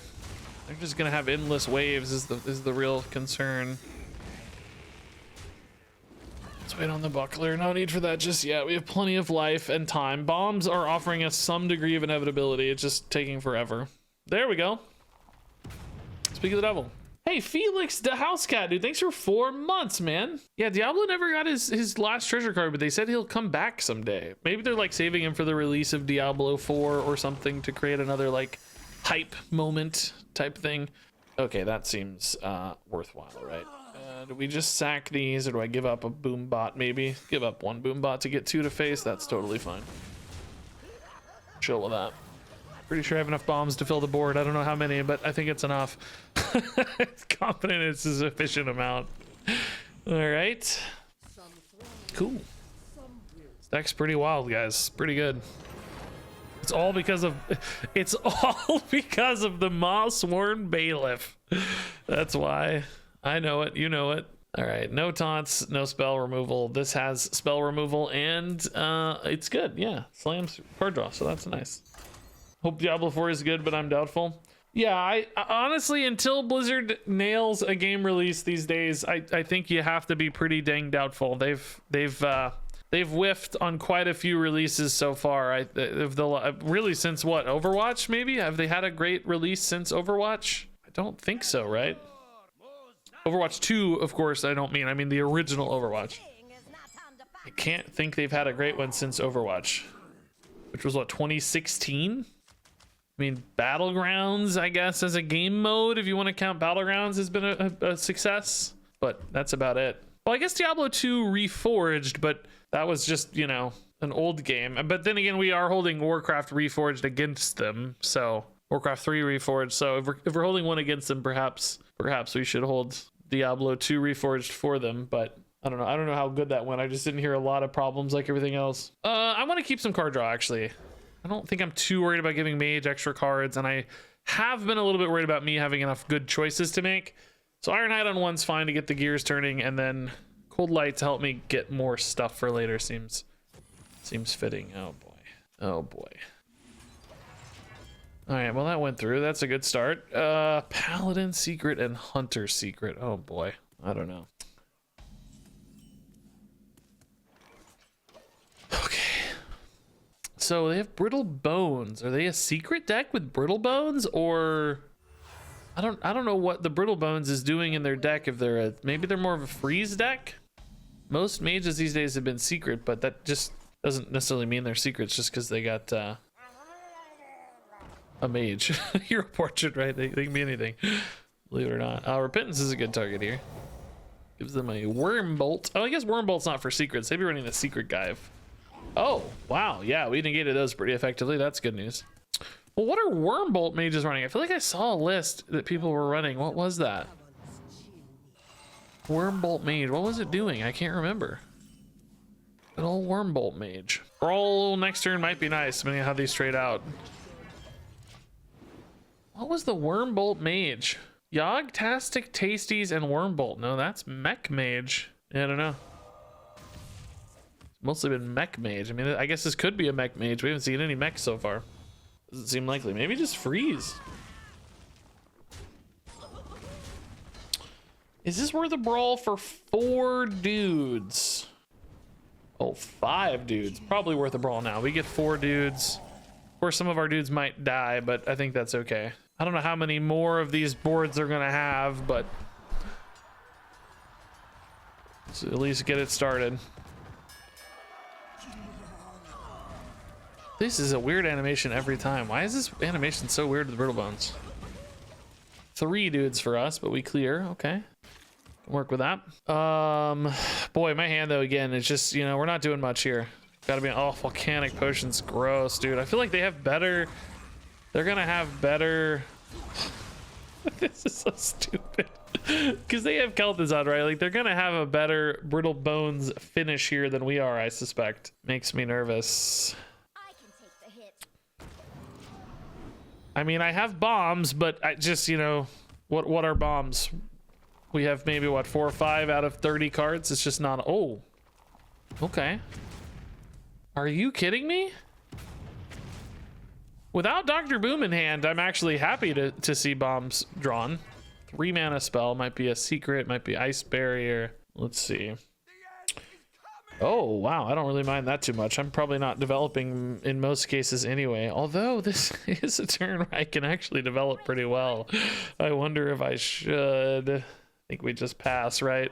They're just gonna have endless waves is the real concern. Let's wait on the buckler. No need for that just yet. We have plenty of life and time. Bombs are offering us some degree of inevitability. It's just taking forever. There we go. Speak of the devil. Hey, Felix the house cat, dude. Thanks for 4 months, man. Yeah, Diablo never got his last treasure card, but they said he'll come back someday. Maybe they're like saving him for the release of Diablo 4 or something to create another like hype moment type thing. Okay, that seems worthwhile, right? Do we just sack these, or do I give up a boom bot? Maybe give up 1 boom bot to get 2 to face. That's totally fine. Chill with that. Pretty sure I have enough bombs to fill the board. I don't know how many, but I think it's enough. Confident it's a sufficient amount. All right. Cool. This deck's pretty wild, guys. Pretty good. It's all because of the Mawsworn Bailiff. That's why. I know it, you know it. All right, no taunts, no spell removal. This has spell removal and it's good. Yeah, slams card draw, so that's nice. Hope Diablo 4 is good, but I'm doubtful. Yeah, I honestly, until Blizzard nails a game release these days, I think you have to be pretty dang doubtful. They've whiffed on quite a few releases so far. Really since what, Overwatch maybe? Have they had a great release since Overwatch? I don't think so, right? Overwatch 2, of course, I mean the original Overwatch. I can't think they've had a great one since Overwatch, which was what, 2016? I mean, Battlegrounds, I guess, as a game mode, if you want to count Battlegrounds, has been a success, but that's about it. Well, I guess Diablo 2 Reforged, but that was just, you know, an old game. But then again, we are holding Warcraft Reforged against them, so Warcraft 3 Reforged. So if we're holding one against them, perhaps we should hold Diablo 2 Reforged for them, but I don't know how good that went. I just didn't hear a lot of problems like everything else. I want to keep some card draw, actually. I don't think I'm too worried about giving Mage extra cards, and I have been a little bit worried about me having enough good choices to make. So Iron Knight on 1's fine to get the gears turning, and then Cold Light to help me get more stuff for later seems fitting. Oh boy. All right, well that went through. That's a good start. Paladin Secret and Hunter Secret. Oh boy, I don't know. Okay. So they have Brittle Bones. Are they a secret deck with Brittle Bones, or I don't know what the Brittle Bones is doing in their deck. If they're maybe they're more of a freeze deck. Most mages these days have been secret, but that just doesn't necessarily mean they're secrets just because they got a mage. Hero portrait, right? They can be anything, believe it or not. Repentance is a good target here. Gives them a Worm Bolt. Oh, I guess Worm Bolt's not for secrets. They'd be running the secret guy. Oh, wow. Yeah, we negated those pretty effectively. That's good news. Well, what are Worm Bolt mages running? I feel like I saw a list that people were running. What was that? Worm Bolt mage. What was it doing? I can't remember. An old Worm Bolt mage. Brawl next turn might be nice, depending on how these trade out. What was the Worm Bolt mage? Yogg-tastic, Tasties, and Worm Bolt. No, that's Mech Mage. Yeah, I don't know. It's mostly been Mech Mage. I mean, I guess this could be a Mech Mage. We haven't seen any mechs so far. Doesn't seem likely. Maybe just freeze. Is this worth a brawl for 4 dudes? Oh, 5 dudes. Probably worth a brawl now. We get 4 dudes. Of course, some of our dudes might die, but I think that's okay. I don't know how many more of these boards they're gonna have, but let's at least get it started. This is a weird animation every time. Why is this animation so weird with Brittle Bones? 3 dudes for us, but we clear. Okay. Can work with that. Boy, my hand though, again, it's just, you know, we're not doing much here. Gotta be, oh, Volcanic Potion's gross, dude. I feel like they have better, they're gonna have better. This is so stupid. Because they have Kel'Thuzad, right? Like, they're gonna have a better Brittle Bones finish here than we are, I suspect. Makes me nervous. I mean, I have bombs, but I just, you know, what are bombs? We have maybe what, 4 or 5 out of 30 cards. It's just not. Oh, okay. Are you kidding me? Without Dr. Boom in hand, I'm actually happy to see bombs drawn. 3 mana spell, might be a secret, might be ice barrier. Let's see. Oh, wow, I don't really mind that too much. I'm probably not developing in most cases anyway. Although this is a turn where I can actually develop pretty well. I wonder if I should. I think we just pass, right?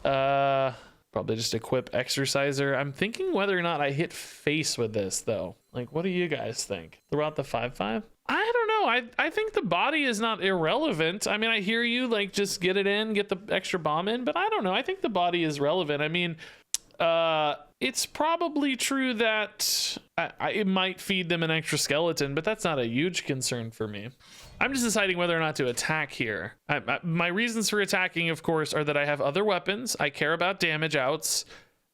Probably just equip Exerciser. I'm thinking whether or not I hit face with this, though. Like, what do you guys think? Throw out the 5/5? I don't know. I think the body is not irrelevant. I mean, I hear you, like, just get it in, get the extra bomb in, but I don't know. I think the body is relevant. I mean, it's probably true that it might feed them an extra skeleton, but that's not a huge concern for me. I'm just deciding whether or not to attack here. My reasons for attacking, of course, are that I have other weapons. I care about damage outs.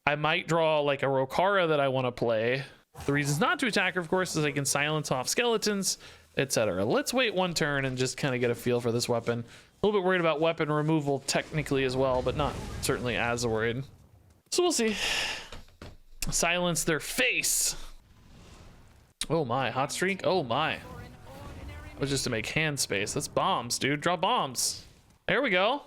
I might draw like a Rokara that I want to play. The reasons not to attack, of course, is I can silence off skeletons, etc. Let's wait 1 turn and just kind of get a feel for this weapon. A little bit worried about weapon removal technically as well, but not certainly as worried. So we'll see. Silence their face. Oh my, hot streak. Oh my. That was just to make hand space. That's bombs, dude. Draw bombs. There we go.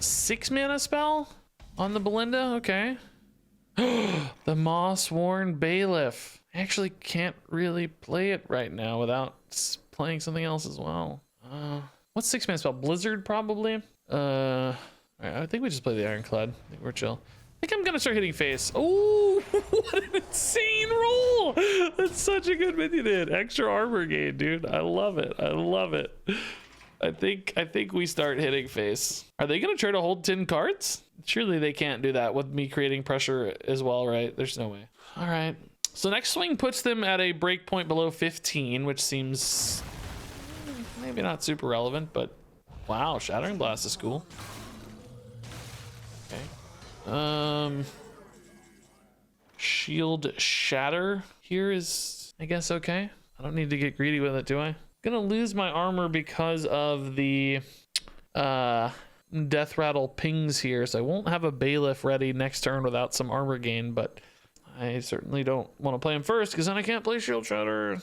6 mana spell on the Belinda. Okay. The Mawsworn Bailiff. I actually can't really play it right now without playing something else as well. What's 6 mana spell? Blizzard, probably. All right, I think we just play the Ironclad. I think we're chill. I think I'm gonna start hitting face. Oh, what an insane roll! That's such a good minion hit. Extra armor gain, dude. I love it. I love it. I think we start hitting face. Are they gonna try to hold 10 cards? Surely they can't do that with me creating pressure as well, right? There's no way. All right. So next swing puts them at a break point below 15, which seems maybe not super relevant, but wow, Shattering Blast is cool. Okay. Shield Shatter here is, I guess, okay. I don't need to get greedy with it, do I? Gonna lose my armor because of the Death Rattle pings here, so I won't have a Bailiff ready next turn without some armor gain, but I certainly don't want to play him first because then I can't play Shield Shatter.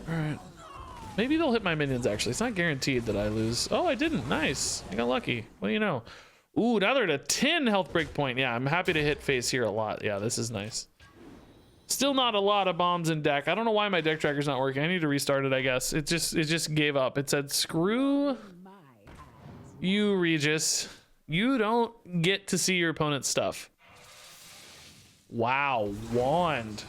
All right. Maybe they'll hit my minions, actually. It's not guaranteed that I lose. Oh, I didn't. Nice. I got lucky. What do you know? Ooh, now they're at a 10 health break point. Yeah, I'm happy to hit face here a lot. Yeah, this is nice. Still not a lot of bombs in deck. I don't know why my deck tracker's not working. I need to restart it, I guess. It just gave up. It said, screw you, Regis. You don't get to see your opponent's stuff. Wow, wand.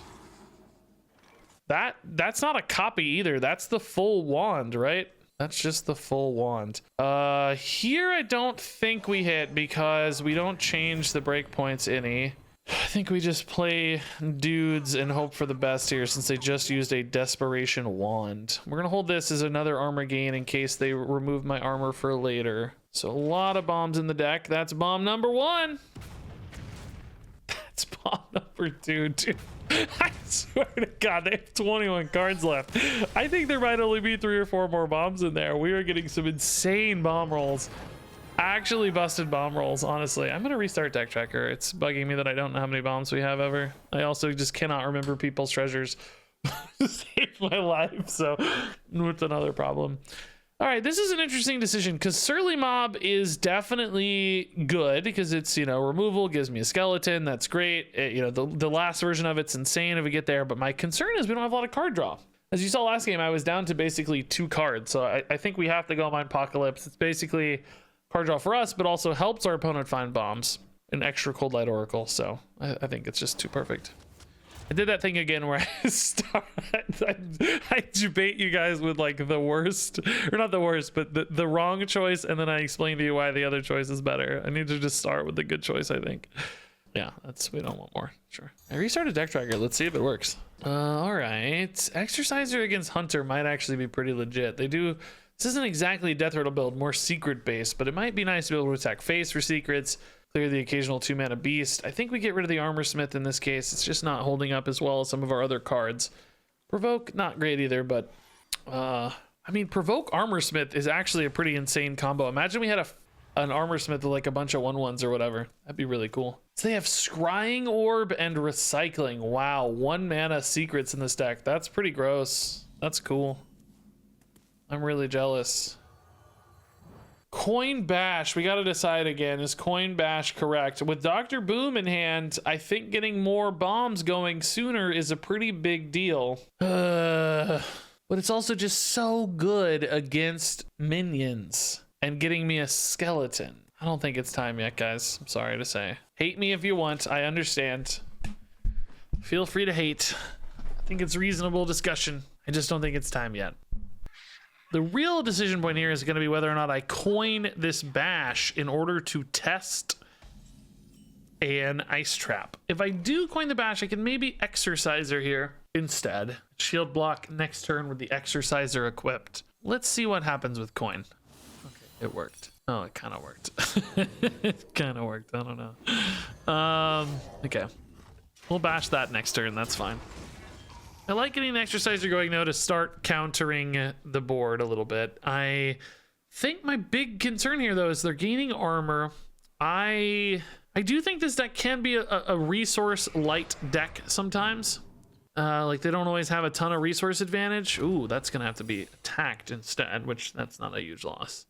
That's not a copy either. That's the full wand, right? That's just the full wand. Here I don't think we hit because we don't change the breakpoints any. I think we just play dudes and hope for the best here since they just used a desperation wand. We're gonna hold this as another armor gain in case they remove my armor for later. So a lot of bombs in the deck. That's bomb number 1. That's bomb number 2, dude. I swear to God, they have 21 cards left. I think there might only be 3 or 4 more bombs in there. We are getting some insane bomb rolls. Actually busted bomb rolls, honestly. I'm gonna restart deck tracker. It's bugging me that I don't know how many bombs we have ever. I also just cannot remember people's treasures. Saved my life, so it's another problem. All right, this is an interesting decision because Surly Mob is definitely good because it's, you know, removal, gives me a skeleton. That's great. You know, the last version of it's insane if we get there, but my concern is we don't have a lot of card draw. As you saw last game, I was down to basically 2 cards, so I think we have to go Mind Apocalypse. It's basically card draw for us, but also helps our opponent find bombs. An extra Cold Light Oracle, so I think it's just too perfect. I did that thing again where I debate you guys with like the worst, or not the worst, but the wrong choice, and then I explain to you why the other choice is better. I need to just start with the good choice, I think. Yeah, we don't want more. Sure. I restarted deck tracker. Let's see if it works. All right. Exerciser against Hunter might actually be pretty legit. This isn't exactly a Death Rattle build, more secret based, but it might be nice to be able to attack face for secrets. Clear the occasional 2-mana beast. I think we get rid of the Armor Smith in this case. It's just not holding up as well as some of our other cards. Provoke, not great either, but I mean, Provoke Armor Smith is actually a pretty insane combo. Imagine we had an Armor Smith with like a bunch of 1/1s or whatever. That'd be really cool. So they have Scrying Orb and Recycling. Wow, 1 mana secrets in this deck. That's pretty gross. That's cool. I'm really jealous. Coin Bash, we gotta decide again. Is Coin Bash correct? With Dr. Boom in hand, I think getting more bombs going sooner is a pretty big deal. But it's also just so good against minions and getting me a skeleton. I don't think it's time yet, guys. I'm sorry to say. Hate me if you want, I understand. Feel free to hate. I think it's reasonable discussion. I just don't think it's time yet. The real decision point here is going to be whether or not I coin this bash in order to test an ice trap. If I do coin the bash, I can maybe exerciser here instead. Shield block next turn with the exerciser equipped. Let's see what happens with coin. Okay, it worked. Oh, it kind of worked. It kind of worked. I don't know. Okay. We'll bash that next turn. That's fine. I like getting an exerciser going though to start countering the board a little bit. I think my big concern here though is they're gaining armor. I do think this deck can be a resource light deck sometimes. Like they don't always have a ton of resource advantage. Ooh, that's gonna have to be attacked instead, which that's not a huge loss.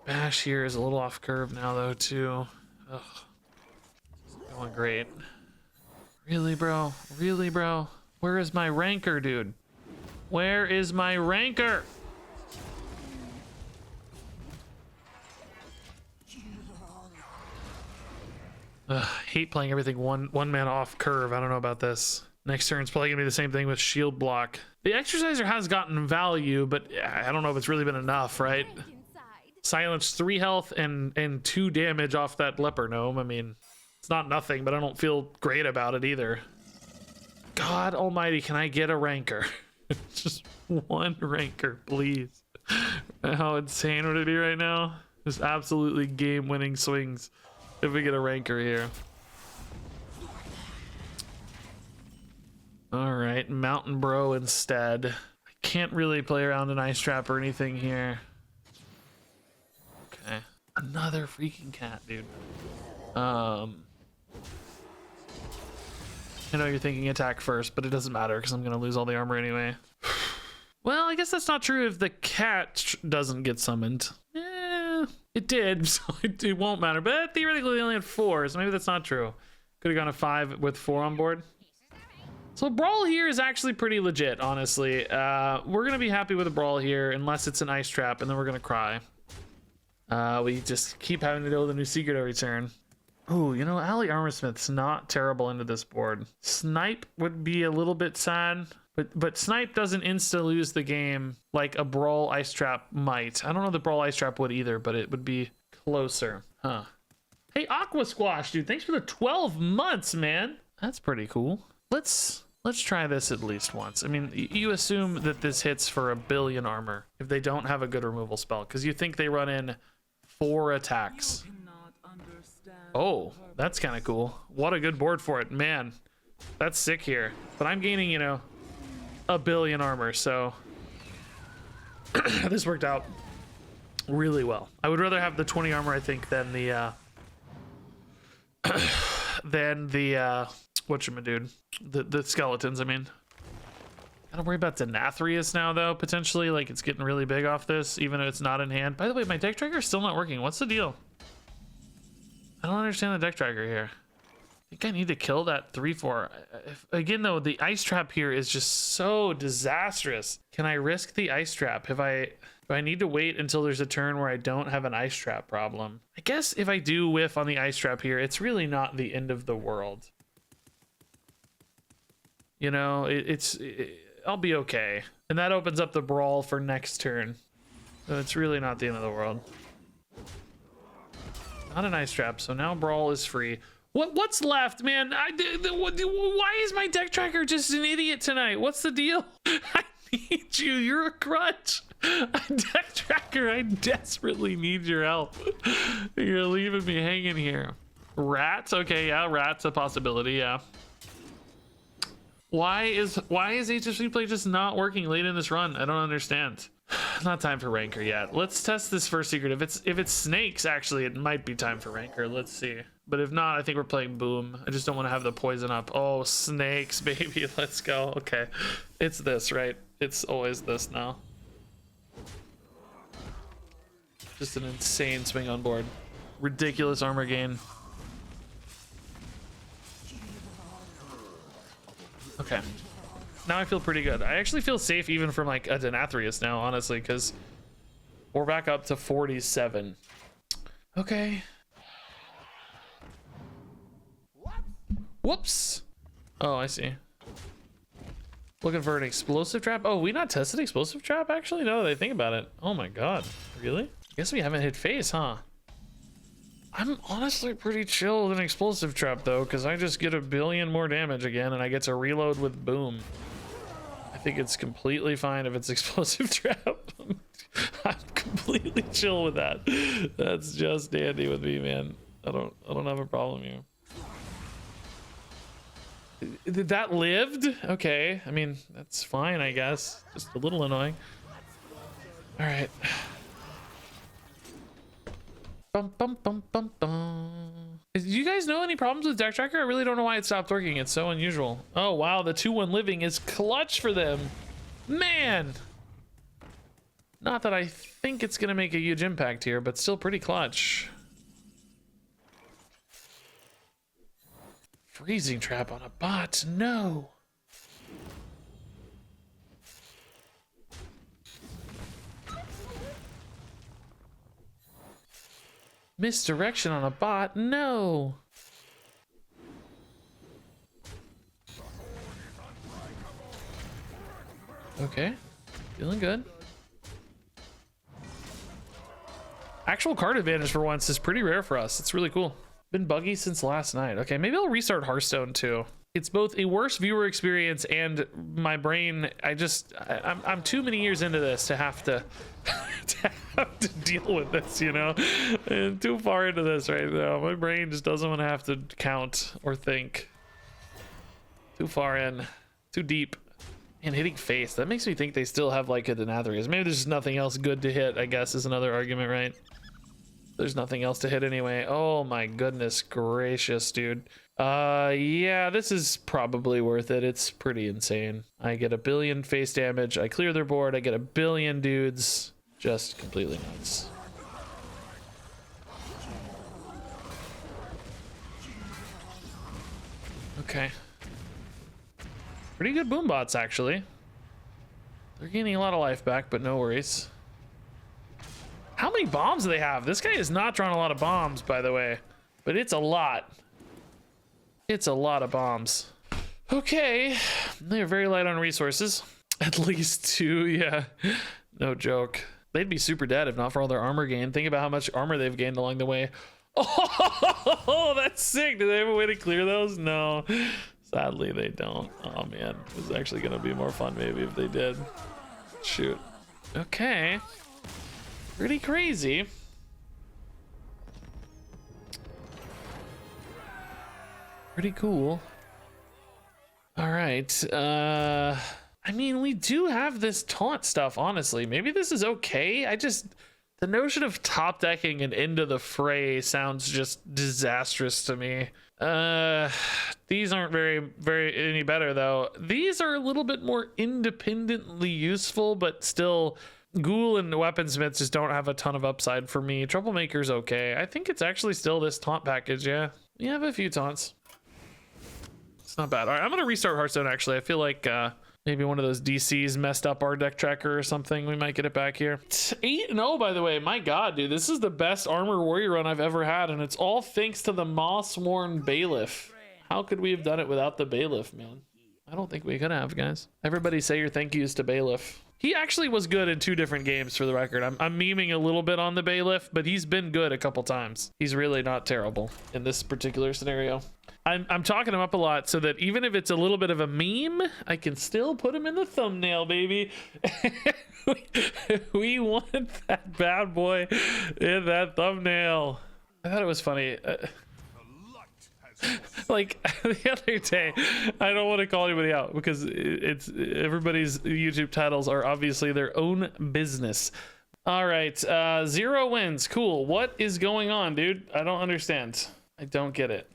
Bash here is a little off curve now though too. Ugh. It's going great. Really, bro? Really, bro? Where is my rancor, dude? Where is my rancor? Hate playing everything one man off curve. I don't know about this. Next turn's probably gonna be the same thing with shield block. The exerciser has gotten value, but I don't know if it's really been enough, right? Silence 3 health and 2 damage off that leper gnome. I mean, it's not nothing, but I don't feel great about it either. God almighty, can I get a rancor? Just 1 rancor, please. How insane would it be right now? Just absolutely game-winning swings if we get a rancor here. All right, Mountain Bro instead. I can't really play around an ice trap or anything here. Okay, another freaking cat, dude. I know you're thinking attack first, but it doesn't matter because I'm going to lose all the armor anyway. Well, I guess that's not true if the cat doesn't get summoned. It did, so it won't matter. But theoretically, they only had 4, so maybe that's not true. Could have gone to 5 with 4 on board. So Brawl here is actually pretty legit, honestly. We're going to be happy with a Brawl here, unless it's an ice trap, and then we're going to cry. We just keep having to deal with a new secret every turn. Oh, you know, Alley Armorsmith's not terrible into this board. Snipe would be a little bit sad, but Snipe doesn't insta-lose the game like a Brawl Ice Trap might. I don't know if the Brawl Ice Trap would either, but it would be closer. Huh. Hey, Aqua Squash, dude, thanks for the 12 months, man. That's pretty cool. Let's try this at least once. I mean, you assume that this hits for 1 billion armor if they don't have a good removal spell, because you think they run in 4 attacks. Oh, that's kind of cool. What a good board for it, man. That's sick here. But I'm gaining, you know, 1 billion armor, so this worked out really well. I would rather have the 20 armor, I think, than the whatchamadude, the skeletons. I mean, gotta worry about Denathrius now, though, potentially. Like, it's getting really big off this, even if it's not in hand. By the way, my deck tracker is still not working. What's the deal? I don't understand the deck tracker here. I think I need to kill that 3/4. Again, though, the ice trap here is just so disastrous. Can I risk the ice trap? Do I need to wait until there's a turn where I don't have an ice trap problem? I guess if I do whiff on the ice trap here, it's really not the end of the world. You know, I'll be okay. And that opens up the Brawl for next turn. So it's really not the end of the world. Not an ice trap, so now Brawl is free. What's left, man? Why is my deck tracker just an idiot tonight? What's the deal? I need you. You're a crutch. Deck tracker, I desperately need your help. You're leaving me hanging here. Rats? Okay, yeah, rats a possibility, yeah. Why is HFC play just not working late in this run? I don't understand. Not time for Ranker yet. Let's test this first secret. If it's snakes, actually, it might be time for Ranker. Let's see. But if not, I think we're playing Boom. I just don't want to have the poison up. Oh, snakes, baby. Let's go. Okay. It's this, right? It's always this now. Just an insane swing on board. Ridiculous armor gain. Okay. Now I feel pretty good. I actually feel safe even from like a Denathrius now, honestly, because we're back up to 47. Okay. Whoops. Oh, I see. Looking for an explosive trap. Oh, we not tested explosive trap actually? Now that I think about it. Oh my god. Really? I guess we haven't hit face, huh? I'm honestly pretty chill with an explosive trap though, because I just get 1 billion more damage again and I get to reload with Boom. I think it's completely fine if it's explosive trap. I'm completely chill with that. That's just dandy with me, man. I don't have a problem here. That lived? Okay. I mean, that's fine, I guess. Just a little annoying. All right. Bum, bum, bum, bum, bum. Do you guys know any problems with Deck Tracker? I really don't know why it stopped working. It's so unusual. Oh, wow. The 2-1 living is clutch for them. Man. Not that I think it's going to make a huge impact here, but still pretty clutch. Freezing trap on a bot. No. Misdirection on a bot. No. Okay. Feeling good. Actual card advantage for once is pretty rare for us. It's really cool. Been buggy since last night. Okay, maybe I'll restart Hearthstone too. It's both a worse viewer experience and my brain. I'm too many years into this to have to deal with this, you know? I'm too far into this right now. My brain just doesn't want to have to count or think. Too far in, too deep. And hitting face, that makes me think they still have like a Denathrius. Maybe there's just nothing else good to hit, I guess, is another argument, right? There's nothing else to hit anyway. Oh my goodness gracious, dude. Yeah, this is probably worth it. It's pretty insane. I get 1 billion face damage. I clear their board. I get 1 billion dudes. Just completely nuts. Okay. Pretty good boom bots, actually. They're gaining a lot of life back, but no worries. How many bombs do they have? This guy has not drawn a lot of bombs, by the way, but it's a lot. It's a lot of bombs. Okay, they're very light on resources. At least 2, yeah. No joke. They'd be super dead if not for all their armor gain. Think about how much armor they've gained along the way. Oh, that's sick. Do they have a way to clear those? No, sadly they don't. Oh man, it was actually gonna be more fun maybe if they did. Shoot. Okay. Pretty crazy. Pretty cool. All right. I mean, we do have this taunt stuff, honestly. Maybe this is okay. The notion of top decking and into the fray sounds just disastrous to me. These aren't very any better though. These are a little bit more independently useful, but still Ghoul and Weaponsmiths just don't have a ton of upside for me. Troublemaker's okay. I think it's actually still this taunt package, yeah. We have a few taunts. It's not bad. All right, I'm gonna restart Hearthstone actually. I feel like maybe one of those DCs messed up our deck tracker or something. We might get it back here. 8-0, by the way. My God, dude, this is the best Armor Warrior run I've ever had, and it's all thanks to the Mawsworn Bailiff. How could we have done it without the Bailiff, man? I don't think we could have, guys. Everybody say your thank yous to Bailiff. He actually was good in 2 different games, for the record. I'm memeing a little bit on the Bailiff, but he's been good a couple times. He's really not terrible in this particular scenario. I'm talking him up a lot so that even if it's a little bit of a meme, I can still put him in the thumbnail, baby. We want that bad boy in that thumbnail. I thought it was funny. Like the other day, I don't want to call anybody out because it's everybody's YouTube titles are obviously their own business. All right, 0 wins. Cool. What is going on, dude? I don't understand. I don't get it.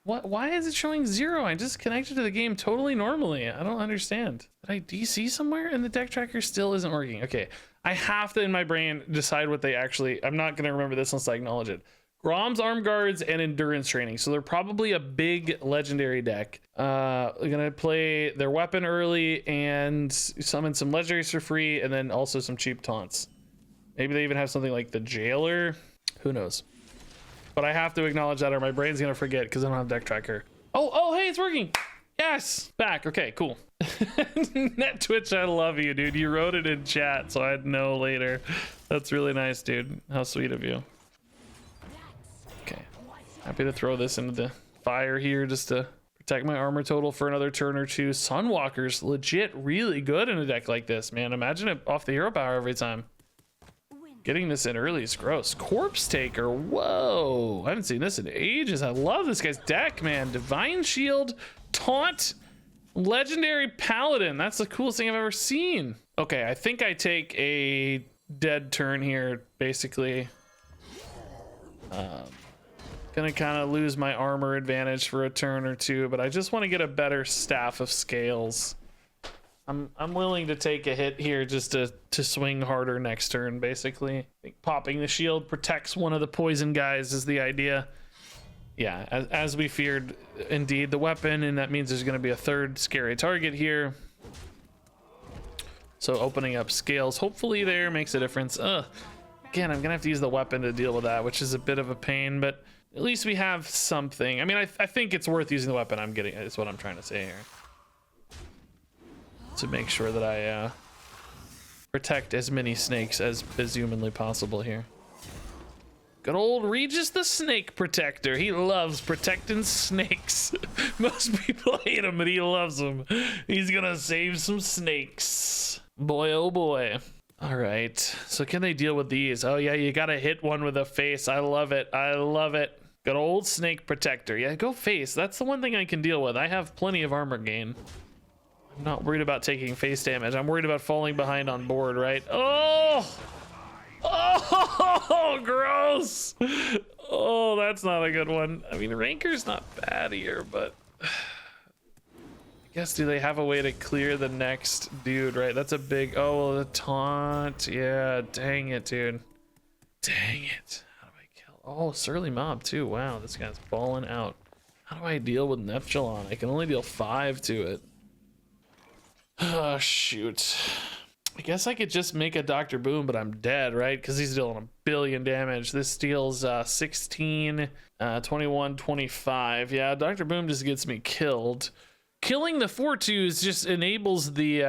What? Why is it showing 0? I just connected to the game totally normally. I don't understand. Did I DC somewhere and the deck tracker still isn't working? Okay, I have to in my brain decide what they actually. I'm not gonna remember this unless I acknowledge it. Grom's arm guards and endurance training, so they're probably a big legendary deck. They're gonna play their weapon early and summon some legendaries for free, and then also some cheap taunts. Maybe they even have something like the jailer. Who knows? But I have to acknowledge that or my brain's gonna forget because I don't have deck tracker. Oh, hey, it's working. Yes, back. Okay, cool. Net Twitch, I love you, dude. You wrote it in chat, so I'd know later. That's really nice, dude. How sweet of you. Okay, happy to throw this into the fire here just to protect my armor total for another turn or two. Sunwalker's legit really good in a deck like this, man. Imagine it off the hero power every time. Getting this in early is gross. Corpse Taker, whoa. I haven't seen this in ages. I love this guy's deck, man. Divine Shield, Taunt, Legendary Paladin. That's the coolest thing I've ever seen. Okay, I think I take a dead turn here, basically. Gonna kind of lose my armor advantage for a turn or two, but I just want to get a better staff of scales. I'm willing to take a hit here just to swing harder next turn, basically. I think popping the shield protects one of the poison guys is the idea. Yeah, as we feared, indeed, the weapon, and that means there's going to be a third scary target here. So opening up scales, hopefully there makes a difference. Again, I'm going to have to use the weapon to deal with that, which is a bit of a pain, but at least we have something. I mean, I think it's worth using the weapon I'm getting, is what I'm trying to say here. To make sure that I protect as many snakes as humanly possible here. Good old Regis the Snake Protector. He loves protecting snakes. Most people hate him, but he loves them. He's gonna save some snakes. Boy, oh boy. All right, so can they deal with these? Oh yeah, you gotta hit one with a face. I love it, I love it. Good old Snake Protector. Yeah, go face. That's the one thing I can deal with. I have plenty of armor gain. I'm not worried about taking face damage. I'm worried about falling behind on board, right? Oh! Oh, gross! Oh, that's not a good one. I mean, Ranker's not bad here, but... I guess, do they have a way to clear the next dude, right? That's a big... Oh, the taunt. Yeah, dang it, dude. Dang it. How do I kill... Oh, Surly Mob, too. Wow, this guy's balling out. How do I deal with Neptulon? I can only deal 5 to it. Oh, shoot. I guess I could just make a Dr. Boom, but I'm dead, right? Because he's dealing 1 billion damage. This deals 16, 21, 25. Yeah, Dr. Boom just gets me killed. Killing the 4/2s just enables the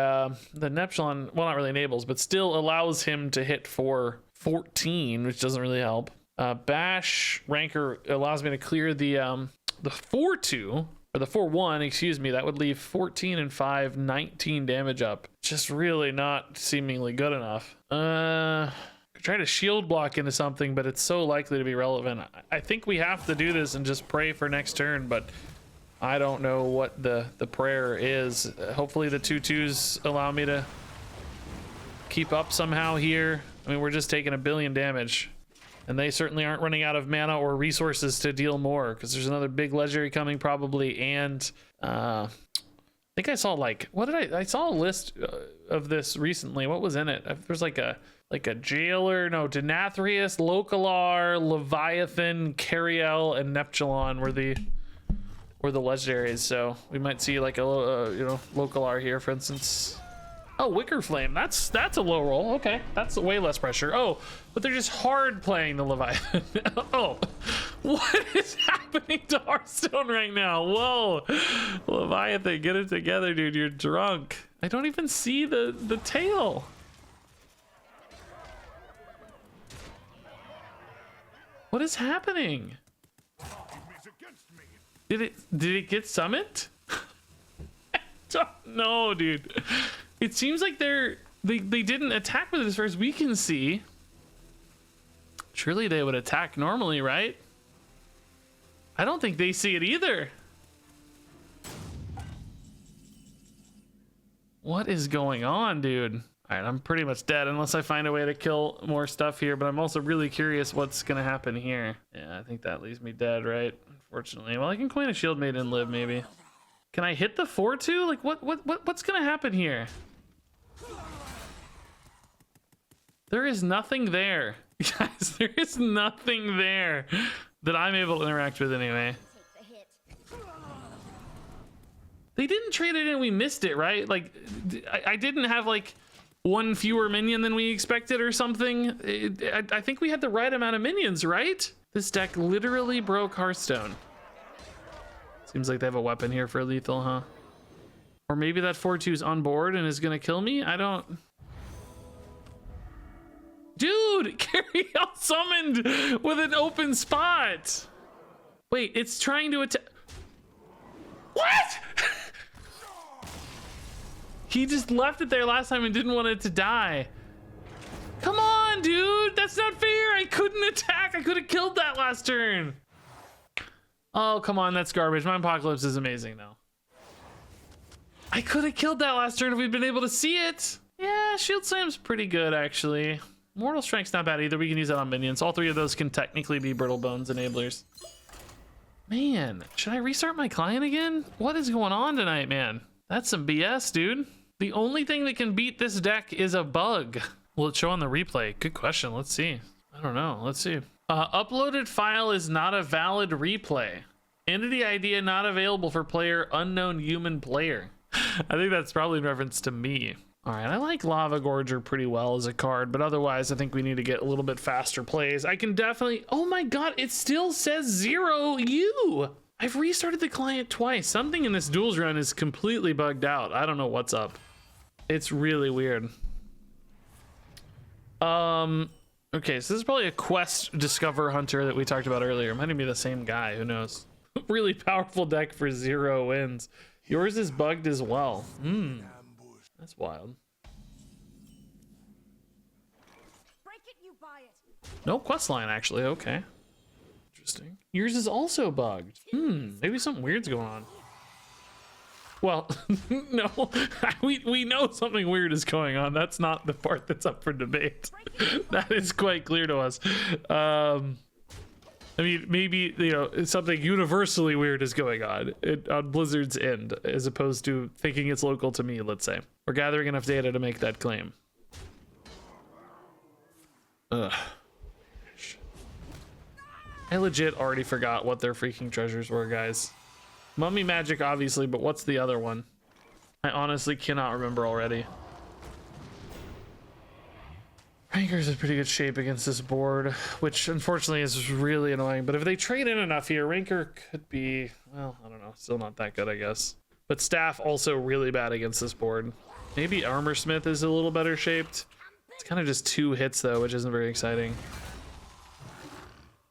Neptulon, well, not really enables, but still allows him to hit for 14, which doesn't really help. Bash Ranker allows me to clear the 4/2. Or the 4/1, excuse me, that would leave 14 and 5, 19 damage up. Just really not seemingly good enough. Try to shield block into something, but it's so likely to be relevant. I think we have to do this and just pray for next turn, but I don't know what the prayer is. Hopefully the 2/2s allow me to keep up somehow here. I mean, we're just taking 1 billion damage. And they certainly aren't running out of mana or resources to deal more, because there's another big legendary coming probably. And I think I saw like, what did I saw a list of this recently. What was in it? There's like a jailer, no, Denathrius, Localar, Leviathan, Cariel, and Neptulon were the legendaries. So we might see like a Localar here, for instance. Oh, Wicker Flame. That's a low roll. Okay, that's way less pressure. Oh, but they're just hard playing the Leviathan. Oh, what is happening to Hearthstone right now? Whoa, Leviathan, get it together, dude. You're drunk. I don't even see the tail. What is happening? Did it get summoned? I don't know, dude. It seems like they didn't attack with it as far as we can see. Surely they would attack normally, right? I don't think they see it either. What is going on, dude? All right, I'm pretty much dead unless I find a way to kill more stuff here, but I'm also really curious what's gonna happen here. Yeah, I think that leaves me dead, right? Unfortunately. Well, I can coin a shield maiden and live, maybe. Can I hit the 4-2? Like, what's gonna happen here? There is nothing there. Guys, there is nothing there that I'm able to interact with anyway. They didn't trade it in, we missed it, right? Like, I didn't have like one fewer minion than we expected or something. I think we had the right amount of minions, right? This deck literally broke Hearthstone. Seems like they have a weapon here for lethal, huh? Or maybe that 4-2 is on board and is gonna kill me? I don't... Dude, carry out summoned with an open spot. Wait, it's trying to attack. What? He just left it there last time and didn't want it to die. Come on, dude. That's not fair. I couldn't attack. I could have killed that last turn. Oh, come on. That's garbage. My Apocalypse is amazing now. I could have killed that last turn if we'd been able to see it. Yeah, Shield Slam's pretty good, actually. Mortal Strike's not bad either. We can use that on minions. All three of those can technically be Brittle Bones enablers. Man, should I restart my client again? What is going on tonight, man? That's some BS, dude. The only thing that can beat this deck is a bug. Will it show on the replay? Good question. Let's see. I don't know. Let's see. Uploaded file is not a valid replay. Entity idea not available for player unknown human player. I think that's probably in reference to me. All right, I like Lava Gorger pretty well as a card, but otherwise I think we need to get a little bit faster plays. I can definitely, oh my God, it still says 0U. I've restarted the client twice. Something in this Duels run is completely bugged out. I don't know what's up. It's really weird. Okay, so this is probably a quest Discover Hunter that we talked about earlier. Might even be the same guy, who knows? Really powerful deck for 0 wins. Yours is bugged as well. That's wild. Break it, you buy it. No quest line, actually. Okay. Interesting. Yours is also bugged. Maybe something weird's going on. Well, no. we know something weird is going on. That's not the part that's up for debate. That is quite clear to us. I mean, maybe, you know, something universally weird is going on on Blizzard's end, as opposed to thinking it's local to me, let's say. We're gathering enough data to make that claim. Ugh. I legit already forgot what their freaking treasures were, guys. Mummy Magic, obviously, but what's the other one? I honestly cannot remember already. Ranker's in pretty good shape against this board, which unfortunately is really annoying. But if they trade in enough here, Ranker could be, well, I don't know, still not that good, I guess. But Staff also really bad against this board. Maybe Armorsmith is a little better shaped. It's kind of just 2 hits though, which isn't very exciting.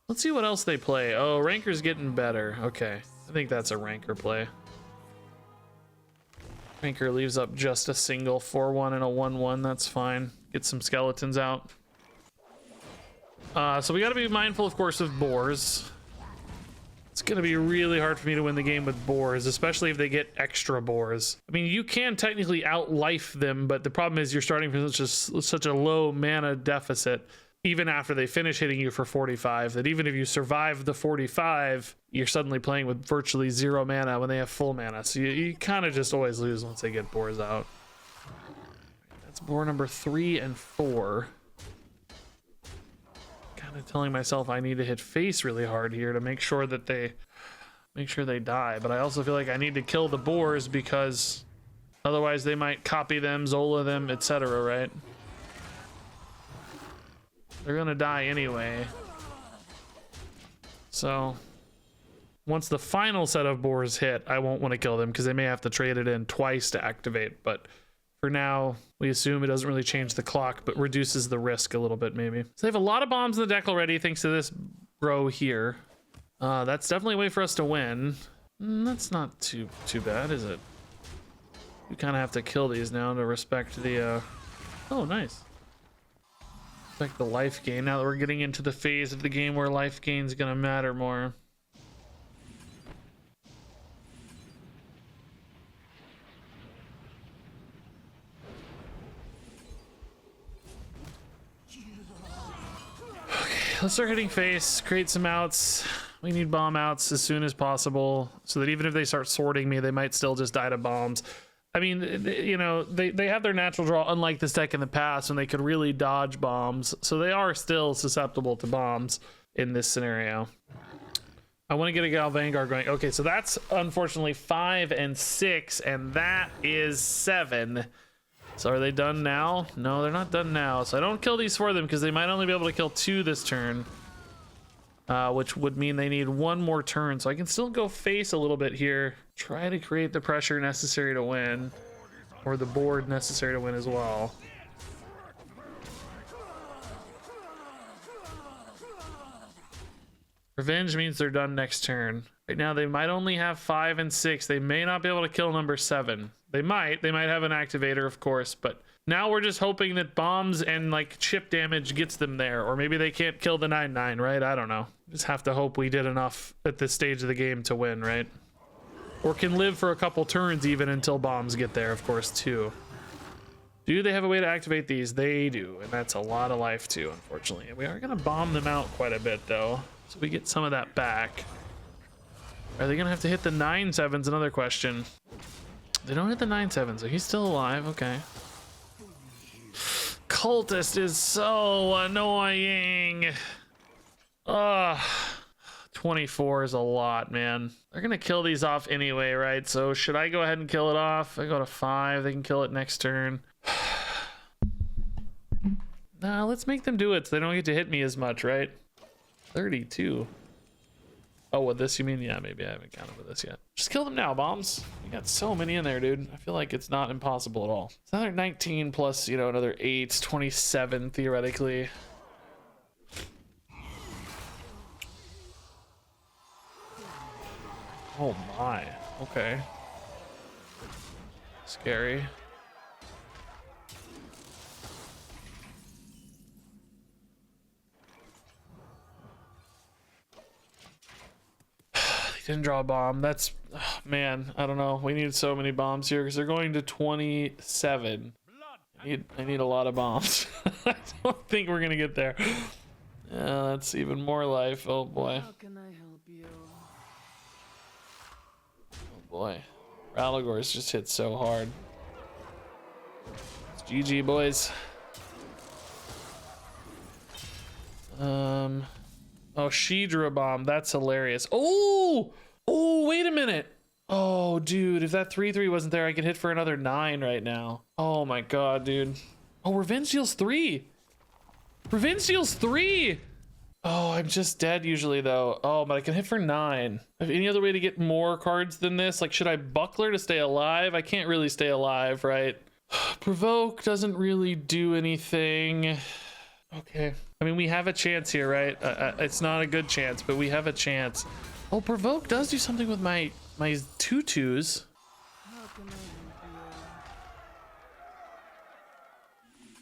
Let's see what else they play. Oh, Ranker's getting better. Okay, I think that's a Ranker play. Ranker leaves up just a single 4-1 and a 1-1. That's fine. Get some skeletons out. So we got to be mindful, of course, of boars. It's going to be really hard for me to win the game with boars, especially if they get extra boars. I mean, you can technically out-life them, but the problem is you're starting from such a low mana deficit, even after they finish hitting you for 45, that even if you survive the 45, you're suddenly playing with virtually 0 mana when they have full mana. So you kind of just always lose once they get boars out. That's boar number 3 and 4. Kind of telling myself I need to hit face really hard here to make sure that they die. But I also feel like I need to kill the boars because otherwise they might copy them, Zola them, etc., right? They're gonna die anyway. So once the final set of boars hit, I won't want to kill them because they may have to trade it in twice to activate. But for now, we assume it doesn't really change the clock, but reduces the risk a little bit maybe. So they have a lot of bombs in the deck already thanks to this row here. That's definitely a way for us to win. That's not too bad, is it? We kind of have to kill these now to respect the... Oh, nice. Respect the life gain now that we're getting into the phase of the game where life gain is going to matter more. Let's start hitting face, create some outs. We need bomb outs as soon as possible so that even if they start sorting me, they might still just die to bombs. I mean, you know, they have their natural draw, unlike this deck in the past when they could really dodge bombs. So they are still susceptible to bombs in this scenario. I want to get a Gal Vanguard going. Okay, so that's unfortunately 5 and 6, and that is 7. So are they done now? No, they're not done now. So I don't kill these for them because they might only be able to kill 2 this turn. Which would mean they need 1 more turn. So I can still go face a little bit here. Try to create the pressure necessary to win. Or the board necessary to win as well. Revenge means they're done next turn. Right now they might only have 5 and 6. They may not be able to kill number 7. They might have an activator, of course, but now we're just hoping that bombs and like chip damage gets them there, or maybe they can't kill the 9/9, right? I don't know. Just have to hope we did enough at this stage of the game to win, right? Or can live for a couple turns even until bombs get there, of course, too. Do they have a way to activate these? They do, and that's a lot of life too, unfortunately. We are gonna bomb them out quite a bit though, so we get some of that back. Are they gonna have to hit the 9/7's? Another question. They don't hit the 9/7, so he's still alive. Okay. Cultist is so annoying. 24 is a lot, man. They're gonna kill these off anyway, right? So should I go ahead and kill it off? I go to 5. They can kill it next turn. Nah, let's make them do it so they don't get to hit me as much, right? 32. Oh, with this you mean? Yeah, maybe I haven't counted with this yet. Just kill them now, bombs. You got so many in there, dude. I feel like it's not impossible at all. It's another 19 plus, you know, another 8, 27 theoretically. Oh my. Okay. Scary. Didn't draw a bomb. That's, oh, man, I don't know. We need so many bombs here because they're going to 27. I need a lot of bombs. I don't think we're gonna get there. Yeah, that's even more life. Oh boy. How can I help you? Oh boy. Ralligor's just hit so hard. It's GG, boys. Oh, she drew a bomb. That's hilarious. Oh, wait a minute. Oh, dude, if that 3/3 wasn't there, I could hit for another 9 right now. Oh my god, dude. Oh, Revenge deals 3. Revenge deals 3. Oh, I'm just dead usually though. Oh, but I can hit for 9. Any other way to get more cards than this? Like, should I buckler to stay alive? I can't really stay alive, right? Provoke doesn't really do anything. Okay. I mean, we have a chance here, right? It's not a good chance, but we have a chance. Oh, Provoke does do something with my 2/2s. How can I help you?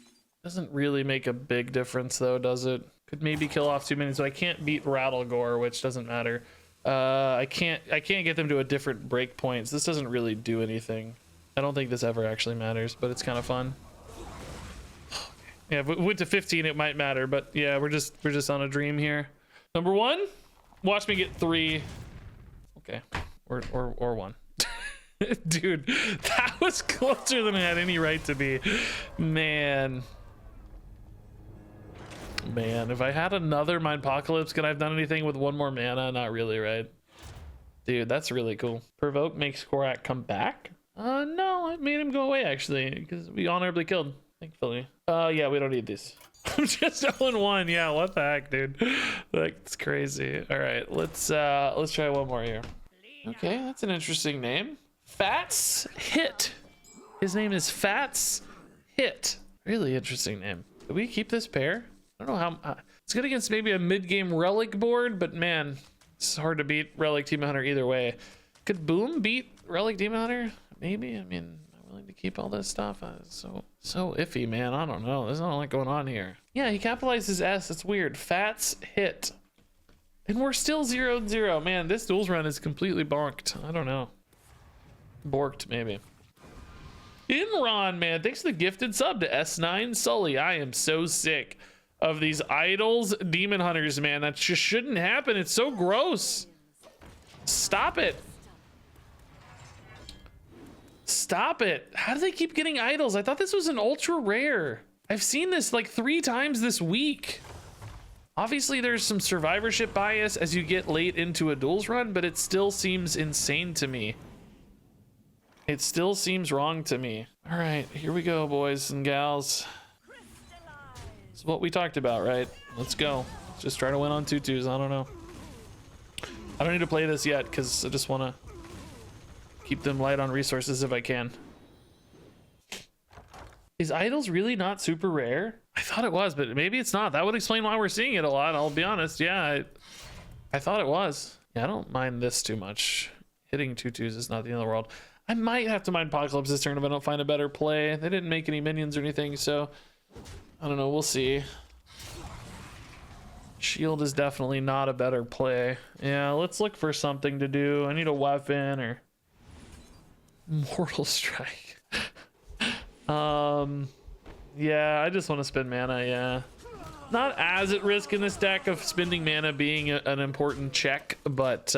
Doesn't really make a big difference though, does it? Could maybe kill off 2 minions, so I can't beat Rattlegore, which doesn't matter. I can't get them to a different break points. This doesn't really do anything. I don't think this ever actually matters, but it's kind of fun. Yeah, if we went to 15, it might matter, but yeah, we're just on a dream here. Number 1, watch me get 3. Okay, or 1. Dude, that was closer than it had any right to be. Man, if I had another Mindpocalypse, could I have done anything with 1 more mana? Not really, right? Dude, that's really cool. Provoke makes Korak come back? No, it made him go away actually, because we honorably killed. Thankfully. Yeah, we don't need these. I'm just 0-1. Yeah, what the heck, dude? That's crazy. All right, let's try 1 more here. Okay, that's an interesting name. Fats Hit. His name is Fats Hit. Really interesting name. Do we keep this pair? I don't know how. It's good against maybe a mid-game Relic board, but man, it's hard to beat Relic Demon Hunter either way. Could Boom beat Relic Demon Hunter? Maybe. I mean, to keep all this stuff. So iffy, man. I don't know. There's not a lot going on here. Yeah, he capitalized his S. It's weird. Fats Hit. And we're still 0-0. Man, this duels run is completely bonked. I don't know. Borked, maybe. Inron, man. Thanks for the gifted sub to S9 Sully. I am so sick. of these idols demon hunters, man. That just shouldn't happen. It's so gross. Stop it. Stop it. How do they keep getting idols? I thought this was an ultra rare. I've seen this like 3 times this week. Obviously there's some survivorship bias as you get late into a duels run, but it still seems insane to me. It still seems wrong to me. All right, here we go, boys and gals. This is what we talked about, right? Let's go. Let's just try to win on 2-2s. I don't know. I don't need to play this yet because I just want to keep them light on resources if I can. Is idols really not super rare? I thought it was, but maybe it's not. That would explain why we're seeing it a lot. I'll be honest. Yeah, I thought it was. Yeah, I don't mind this too much. Hitting 2-2s is not the end of the world. I might have to mind Apocalypse this turn if I don't find a better play. They didn't make any minions or anything, so I don't know. We'll see. Shield is definitely not a better play. Yeah, let's look for something to do. I need a weapon or Mortal Strike. Yeah, I just want to spend mana. Yeah, not as at risk in this deck of spending mana being an important check, but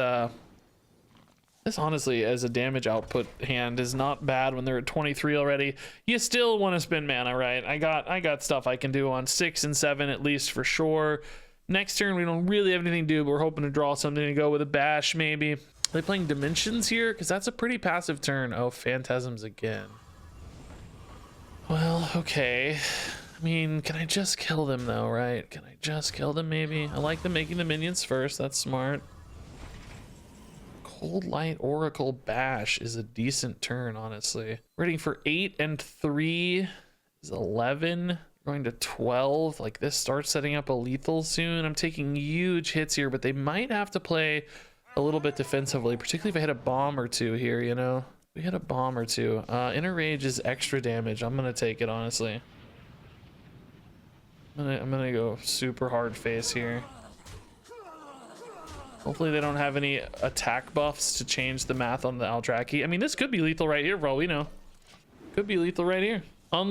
this honestly as a damage output hand is not bad when they're at 23 already. You still want to spend mana, right? I got stuff I can do on 6 and 7 at least for sure. Next turn we don't really have anything to do, but we're hoping to draw something to go with a bash maybe. Are they playing Dimensions here? Because that's a pretty passive turn. Oh, Phantasms again. Well, okay. I mean, can I just kill them though, right? Can I just kill them maybe? I like them making the minions first. That's smart. Cold Light Oracle Bash is a decent turn, honestly. Ready for 8 and 3 is 11. Going to 12. Like this starts setting up a lethal soon. I'm taking huge hits here, but they might have to play a little bit defensively, particularly if I hit a bomb or two here, you know? We hit a bomb or two. Inner Rage is extra damage. I'm gonna take it, honestly. I'm gonna go super hard face here. Hopefully they don't have any attack buffs to change the math on the Aldraki. I mean, this could be lethal right here, bro. We know. Could be lethal right here.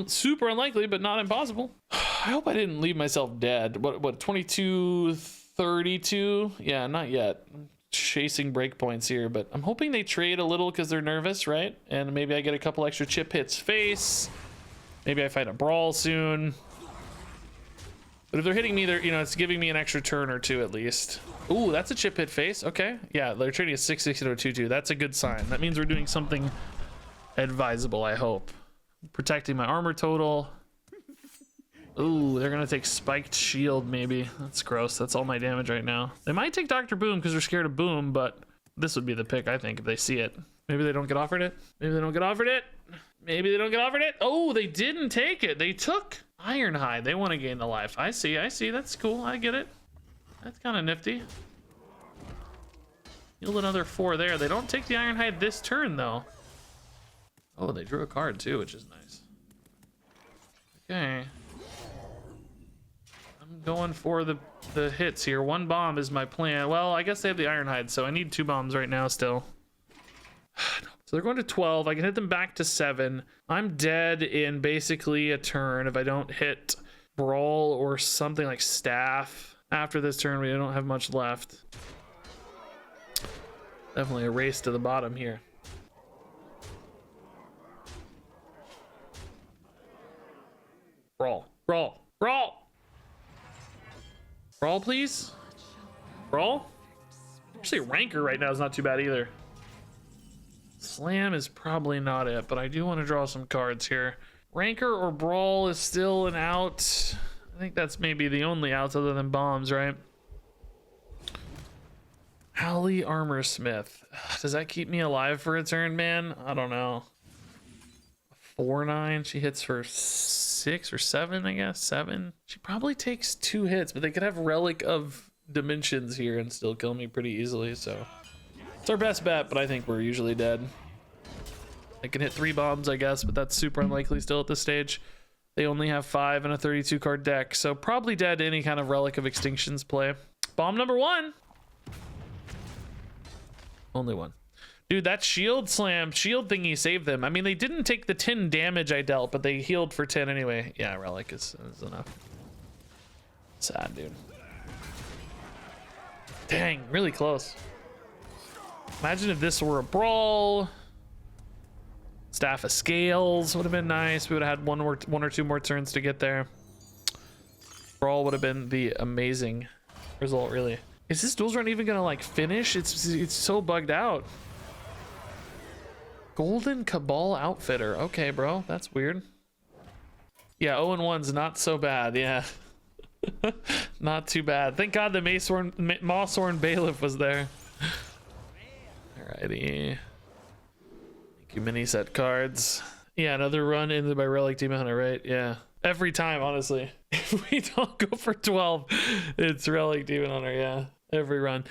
Super unlikely, but not impossible. I hope I didn't leave myself dead. What 22, 32? Yeah, not yet. I'm chasing breakpoints here, but I'm hoping they trade a little because they're nervous, right? And maybe I get a couple extra chip hits face. Maybe I fight a brawl soon. But if they're hitting me, they're, you know, it's giving me an extra turn or two at least. Ooh, that's a chip hit face. Okay. Yeah, they're trading a 6-6 to a 2-2. That's a good sign. That means we're doing something advisable, I hope. Protecting my armor total. Ooh, they're gonna take spiked shield maybe. That's gross. That's all my damage right now. They might take Dr. Boom because they're scared of Boom, but this would be the pick, I think, if they see it. Maybe they don't get offered it. Maybe they don't get offered it. Maybe they don't get offered it. Oh, they didn't take it. They took Ironhide. They want to gain the life. I see. That's cool. I get it. That's kind of nifty. Healed another 4 there. They don't take the Ironhide this turn, though. Oh, they drew a card, too, which is nice. Okay. I'm going for the hits here. 1 bomb is my plan. Well, I guess they have the Ironhide, so I need 2 bombs right now still. So they're going to 12. I can hit them back to 7. I'm dead in basically a turn if I don't hit Brawl or something like Staff. After this turn, we don't have much left. Definitely a race to the bottom here. Brawl. Brawl. Brawl! Brawl, please? Brawl? Actually, Ranker right now is not too bad either. Slam is probably not it, but I do want to draw some cards here. Ranker or Brawl is still an out. I think that's maybe the only outs other than bombs, right? Howley Armorsmith. Does that keep me alive for a turn, man? I don't know. 4-9. She hits for 6 or 7, I guess. 7. She probably takes 2 hits, but they could have Relic of Dimensions here and still kill me pretty easily, so it's our best bet, but I think we're usually dead. I can hit 3 bombs, I guess, but that's super unlikely still at this stage. They only have 5 in a 32 card deck, so probably dead to any kind of Relic of Extinctions play. Bomb number 1. Only 1. Dude, that shield thingy saved them. I mean, they didn't take the 10 damage I dealt, but they healed for 10 anyway. Yeah, Relic is enough. Sad, dude. Dang, really close. Imagine if this were a brawl. Staff of Scales would have been nice. We would have had one or two more turns to get there. Brawl would have been the amazing result, really. Is this duels run even gonna like finish? It's so bugged out. Golden Cabal Outfitter. Okay, bro, that's weird. Yeah, 0-1's not so bad. Yeah, not too bad. Thank God the Mawsworn Bailiff was there. Alrighty. Thank you, mini set cards. Yeah, another run into by Relic Demon Hunter, right? Yeah. Every time, honestly. If we don't go for 12, it's Relic Demon Hunter, yeah. Every run.